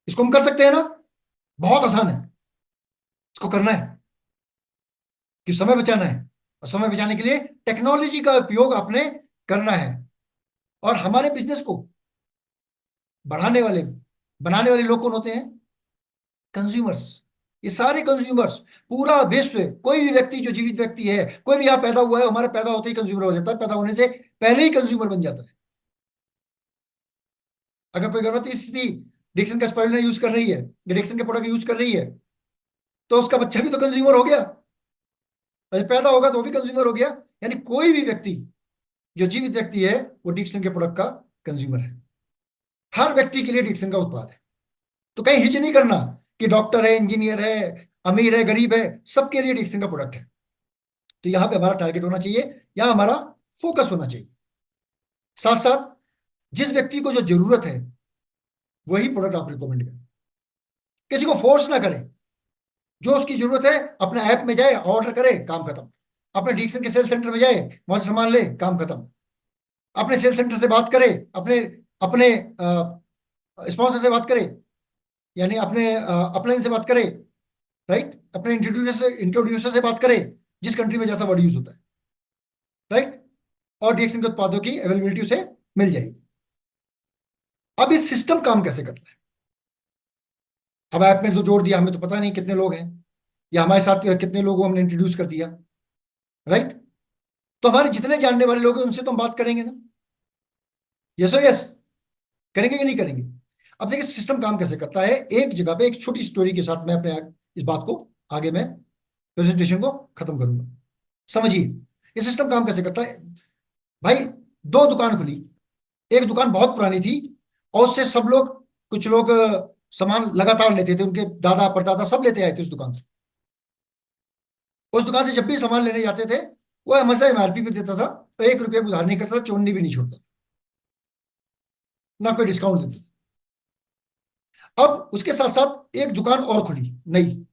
इसको हम कर सकते हैं ना, बहुत आसान है। इसको करना है कि समय बचाना है, और समय बचाने के लिए टेक्नोलॉजी का उपयोग आपने करना है। और हमारे बिजनेस को बढ़ाने वाले, बनाने वाले लोग कौन होते हैं? कंज्यूमर्स। ये सारे कंज्यूमर्स, पूरा विश्व, कोई भी व्यक्ति जो जीवित व्यक्ति है, कोई भी यहाँ पैदा हुआ है, हमारे पैदा होते ही कंज्यूमर हो जाता है, पैदा होने से पहले ही कंज्यूमर बन जाता है। अगर कोई गर्भवती स्थिति डिक्सन का स्पाइरुलिना यूज कर रही है, डिक्सन के प्रोडक्ट यूज कर रही है, तो उसका बच्चा भी तो कंज्यूमर हो गया। और पैदा होगा तो वो भी कंज्यूमर हो गया। यानी कोई भी व्यक्ति जो जीवित व्यक्ति है वो डिक्सन के प्रोडक्ट का कंज्यूमर है। हर व्यक्ति के लिए डिक्सन का उत्पाद है। तो कहीं हिच नहीं करना कि डॉक्टर है, इंजीनियर है, अमीर है, गरीब है, सबके लिए डिक्सन का प्रोडक्ट है। तो यहां पे हमारा टारगेट होना चाहिए, यहां हमारा फोकस होना चाहिए। साथ साथ जिस व्यक्ति को जो जरूरत है वही प्रोडक्ट आप रिकमेंड करें। किसी को फोर्स ना करें। जो उसकी जरूरत है अपने ऐप में जाए, ऑर्डर करे, काम खत्म। अपने डिक्सन के सेल सेंटर में जाए, वहां से सामान ले, काम खत्म। अपने सेल सेंटर से बात करे, अपने अपने स्पॉन्सर से बात करे, यानी अपने अपलाइन से बात करे, राइट, अपने इंट्रोड्यूसर से बात करे, जिस कंट्री में जैसा वर्ड यूज होता है, राइट। और डीएक्सन के उत्पादों की अवेलेबिलिटी उसे मिल जाएगी। अब इस सिस्टम काम कैसे करता है? अब ऐप में तो जोड़ दिया, हमें तो पता नहीं कितने लोग हैं, या हमारे साथ कितने लोगों को हमने इंट्रोड्यूस कर दिया, राइट। तो हमारे जितने जानने वाले लोग हैं उनसे तो हम बात करेंगे ना। यस और यस, करेंगे कि नहीं करेंगे? अब देखिए सिस्टम काम कैसे करता है। एक जगह पे एक छोटी स्टोरी के साथ मैं अपने इस बात को आगे मैं प्रेजेंटेशन को खत्म करूंगा। समझिए ये सिस्टम काम कैसे करता है। भाई, दो दुकान खुली। एक दुकान बहुत पुरानी थी, और उससे सब लोग, कुछ लोग सामान लगातार लेते थे, उनके दादा परदादा सब लेते आए थे उस दुकान से। उस दुकान से जब भी सामान लेने जाते थे, वो हमेशा एमआरपी पे देता था, 1 रुपये उधार नहीं करता था, चोन्नी भी नहीं छोड़ता, ना कोई डिस्काउंट देता। अब उसके साथ साथ एक दुकान और खुली नई,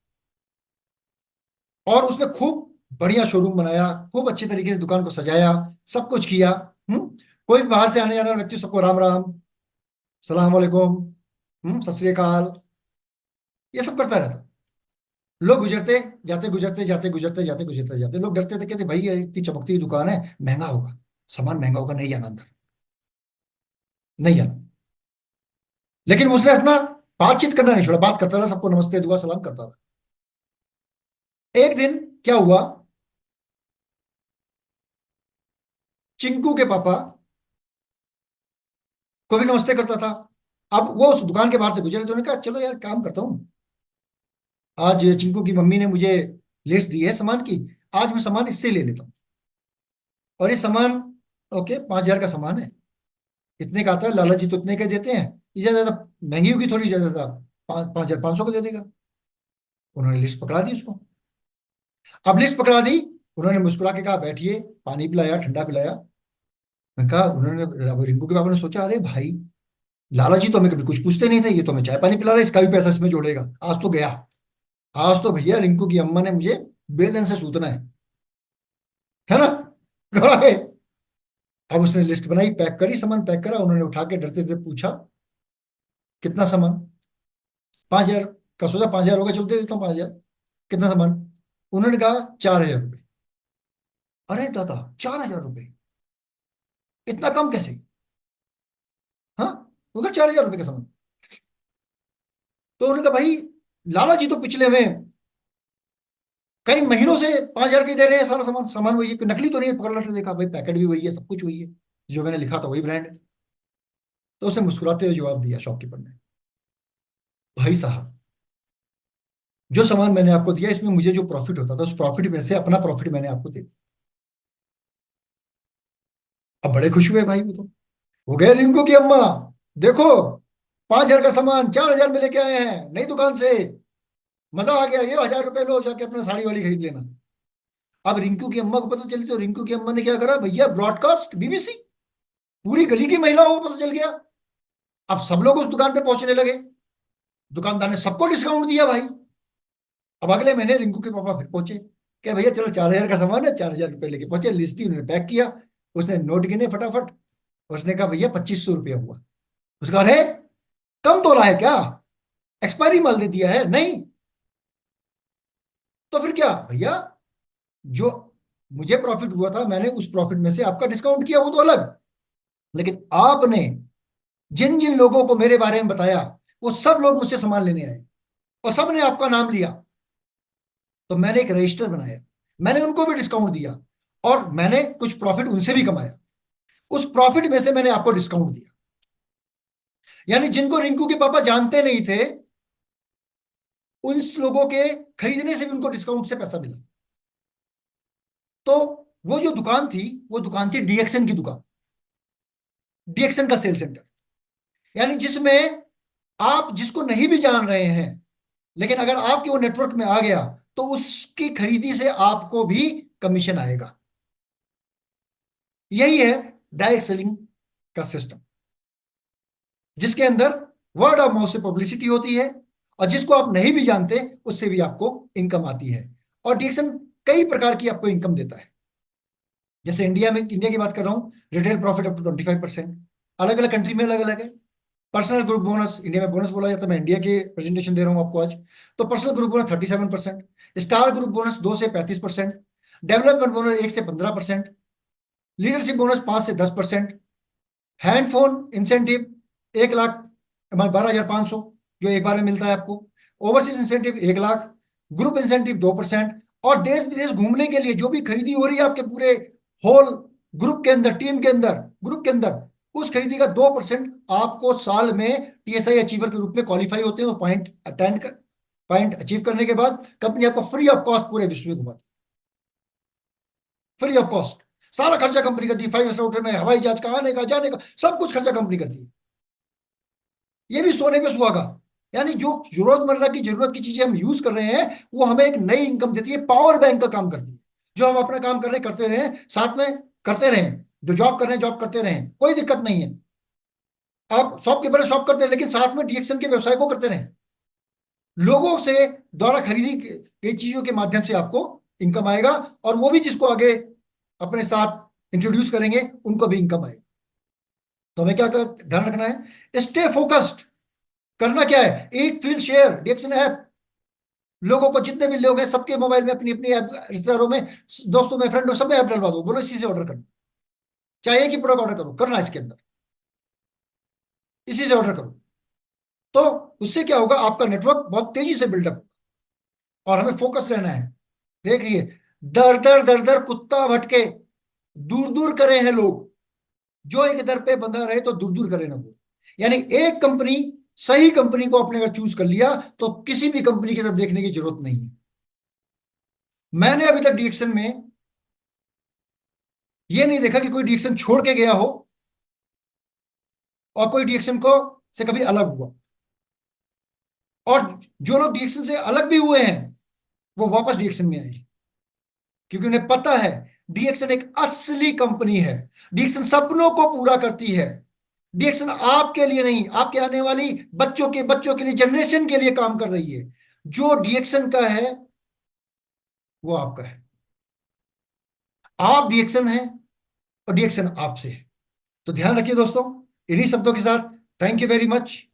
और उसने खूब बढ़िया शोरूम बनाया, खूब अच्छे तरीके से दुकान को सजाया, सब कुछ किया। कोई भी बाहर से आने जाने वाला व्यक्ति सबको राम राम, सलाम वालेकुम, सत श्री अकाल, ये सब करता रहता। लोग गुजरते जाते, गुजरते जाते, गुजरते जाते, गुजरते जाते, लोग डरते थे, कहते भाई ये इतनी चमकती हुई दुकान है, महंगा होगा, सामान महंगा होगा, नहीं जाना अंदर, नहीं जाना। लेकिन उसने अपना बातचीत करना नहीं छोड़ा, बात करता रहा, सबको नमस्ते दुआ सलाम करता रहा। एक दिन क्या हुआ, चिंकू के पापा को भी नमस्ते करता था। अब वो उस दुकान के बाहर से गुजरे तो उन्होंने कहा चलो यार काम करता हूँ, आज चिंकू की मम्मी ने मुझे लिस्ट दी है सामान की, आज मैं सामान इससे ले लेता हूँ। और ये सामान, ओके, 5,000 का सामान है, इतने का आता है, लाला जी तो इतने के देते हैं, ये ज्यादा ज्यादा महंगी होगी थोड़ी, ज्यादा ज्यादा 5,500 का दे देगा। उन्होंने लिस्ट पकड़ा दी उसको। अब लिस्ट पकड़ा दी, उन्होंने मुस्कुरा के कहा बैठिए, पानी पिलाया, ठंडा पिलाया। मैं कहा, उन्होंने, अब रिंकू के पापा ने सोचा, अरे भाई, लाला जी तो हमें कभी कुछ पूछते नहीं थे, ये तो हमें चाय पानी पिला रहा है, इसका भी पैसा इसमें जोड़ेगा, आज तो गया। आज तो भैया रिंकू की अम्मा ने मुझे बेलन से सूतना है ना। गए। अब उसने लिस्ट बनाई, पैक करी, सामान पैक करा, उन्होंने उठा के डरते डरते पूछा कितना सामान, 5,000 का। सोचा 5,000 होगा, चलते देता हूँ 5,000, कितना सामान। उन्होंने कहा 4,000 रुपये। अरे दादा, 4,000 रुपये, इतना कम कैसे? हाँ, उनका 4,000 रुपये का सामान। तो उन्होंने कहा भाई, लाला जी तो पिछले में कई महीनों से 5,000 के दे रहे हैं, सारा सामान, सामान वही है, कोई नकली तो नहीं है। पकड़ लाकर देखा, भाई पैकेट भी वही है, सब कुछ वही है, जो मैंने लिखा था वही ब्रांड है। तो उसने मुस्कुराते हुए जवाब दिया शॉपकीपर ने, भाई साहब, जो सामान मैंने आपको दिया इसमें मुझे जो प्रॉफिट होता था, उस प्रॉफिट में से अपना प्रॉफिट मैंने आपको दे दिया। अब बड़े खुश हुए भाई वो गए रिंकू की अम्मा, देखो 5,000 का सामान 4,000 में लेके आए हैं नई दुकान से, मजा आ गया, ये 1,000 रुपए लो, जाके अपना साड़ी वाड़ी खरीद लेना। अब रिंकू की अम्मा को पता चली तो रिंकू की अम्मा ने क्या करा भैया, ब्रॉडकास्ट, बीबीसी, पूरी गली की महिलाओं को पता चल गया। अब सब लोग उस दुकान पे पहुंचने लगे, दुकानदार ने सबको डिस्काउंट दिया भाई। अब अगले महीने रिंकू के पापा फिर पहुंचे, क्या भैया चलो 4,000 का सामान है, 4,000 रुपये लेके पहुंचे, लिस्ट थी, उन्होंने पैक किया। उसने नोट गिने फटाफट, उसने कहा भैया 2,500 रुपया हुआ। उसका, अरे कम तोला है क्या, एक्सपायरी माल दे दिया है? नहीं। तो फिर क्या भैया, जो मुझे प्रॉफिट हुआ था मैंने उस प्रॉफिट में से आपका डिस्काउंट किया, वो तो अलग, लेकिन आपने जिन जिन लोगों को मेरे बारे में बताया, वो सब लोग मुझसे सामान लेने आए और सब ने आपका नाम लिया, तो मैंने एक रजिस्टर बनाया, मैंने उनको भी डिस्काउंट दिया, और मैंने कुछ प्रॉफिट उनसे भी कमाया, उस प्रॉफिट में से मैंने आपको डिस्काउंट दिया। यानी जिनको रिंकू के पापा जानते नहीं थे, उन लोगों के खरीदने से भी उनको डिस्काउंट से पैसा मिला। तो वो जो दुकान थी, वो दुकान थी डीएक्सन की दुकान, डीएक्सन का सेल सेंटर। यानी जिसमें आप जिसको नहीं भी जान रहे हैं, लेकिन अगर आपके वो नेटवर्क में आ गया, तो उसकी खरीदी से आपको भी कमीशन आएगा। यही है डायरेक्ट सेलिंग का सिस्टम, जिसके अंदर वर्ड ऑफ माउथ से पब्लिसिटी होती है, और जिसको आप नहीं भी जानते उससे भी आपको इनकम आती है। और डीएक्सन कई प्रकार की आपको इनकम देता है। जैसे इंडिया की बात कर रहा हूं, रिटेल प्रॉफिट अप टू 25%, अलग अलग कंट्री में अलग अलग है। पर्सनल ग्रुप बोनस, इंडिया में बोनस बोला जाता है, मैं इंडिया के प्रेजेंटेशन दे रहा हूं आपको आज। तो personal group bonus 37%, star group bonus 2 से 35%, डेवलपमेंट बोनस 1 से 15%, लीडरशिप बोनस 5 से 10%, हैंड फोन इंसेंटिव 1 लाख 12,500 जो एक बार में मिलता है आपको, overseas incentive 1 lakh, group incentive 2%, और देश विदेश घूमने के लिए जो भी खरीदी हो रही है आपके पूरे होल ग्रुप के अंदर, टीम के अंदर, ग्रुप के अंदर, उस खरीदी का 2% आपको साल में टीएसआई अचीवर के रूप में क्वालिफाई होते हैं। पॉइंट अचीव करने के बाद कंपनी आपको फ्री ऑफ कॉस्ट पूरे विश्व में घुमाती है, फ्री ऑफ कॉस्ट। सारा खर्चा कंपनी करती है, 5 स्टार होटल में, हवाई जहाज का आने का जाने का सब कुछ खर्चा कंपनी करती है, ये भी सोने पे सुहागा। यानी जो रोजमर्रा की जरूरत की चीजें हम यूज कर रहे हैं, वो हमें एक नई इनकम देती है, पावर बैंक का काम करती है। जो हम अपना काम कर रहे करते रहें, साथ में करते रहें, जो जॉब कर रहे हैं जॉब करते रहें, कोई दिक्कत नहीं है। आप शॉपकीपर शॉप करते हैं, लेकिन साथ में डीएक्शन के व्यवसाय को करते रहें, लोगों से द्वारा खरीदी गई चीजों के माध्यम से आपको इनकम आएगा, और वो भी जिसको आगे अपने साथ इंट्रोड्यूस करेंगे उनको भी इनकम आएगी। तो हमें क्या ध्यान रखना है, स्टे फोकस्ड। करना क्या है, ईट फील शेयर डिएक्शन ऐप, लोगों को जितने भी लोग हैं सबके मोबाइल में अपनी अपनी ऐप, रिश्तेदारों में, दोस्तों में, फ्रेंड में, सब में ऐप डलवा दो, बोलो इसी से ऑर्डर करना, चाहे एक ही प्रोडक्ट ऑर्डर करो, करना इसके अंदर, इसी से ऑर्डर करो। तो उससे क्या होगा, आपका नेटवर्क बहुत तेजी से बिल्डअप होगा। और हमें फोकस रहना है। देखिए, दर दर दर दर कुत्ता भटके, दूर दूर करे हैं लोग। जो एक दर पे बंधा रहे तो दूर दूर करे ना वो। यानी एक कंपनी, सही कंपनी को अपने अगर चूज कर लिया तो किसी भी कंपनी की तरफ देखने की जरूरत नहीं है। मैंने अभी तक डीएक्शन में ये नहीं देखा कि कोई डीएक्शन छोड़ के गया हो और कोई डीएक्शन को से कभी अलग हुआ। और जो लोग डीएक्शन से अलग भी हुए हैं वो वापस डीएक्शन में आए, क्योंकि उन्हें पता है डीएक्शन एक असली कंपनी है। डीएक्शन सपनों को पूरा करती है। डीएक्शन आपके लिए नहीं, आपके आने वाली बच्चों के लिए, जनरेशन के लिए काम कर रही है। जो डीएक्शन का है वो आपका है। आप डीएक्शन है और डीएक्शन आपसे है। तो ध्यान रखिए दोस्तों, इन्हीं शब्दों के साथ थैंक यू वेरी मच।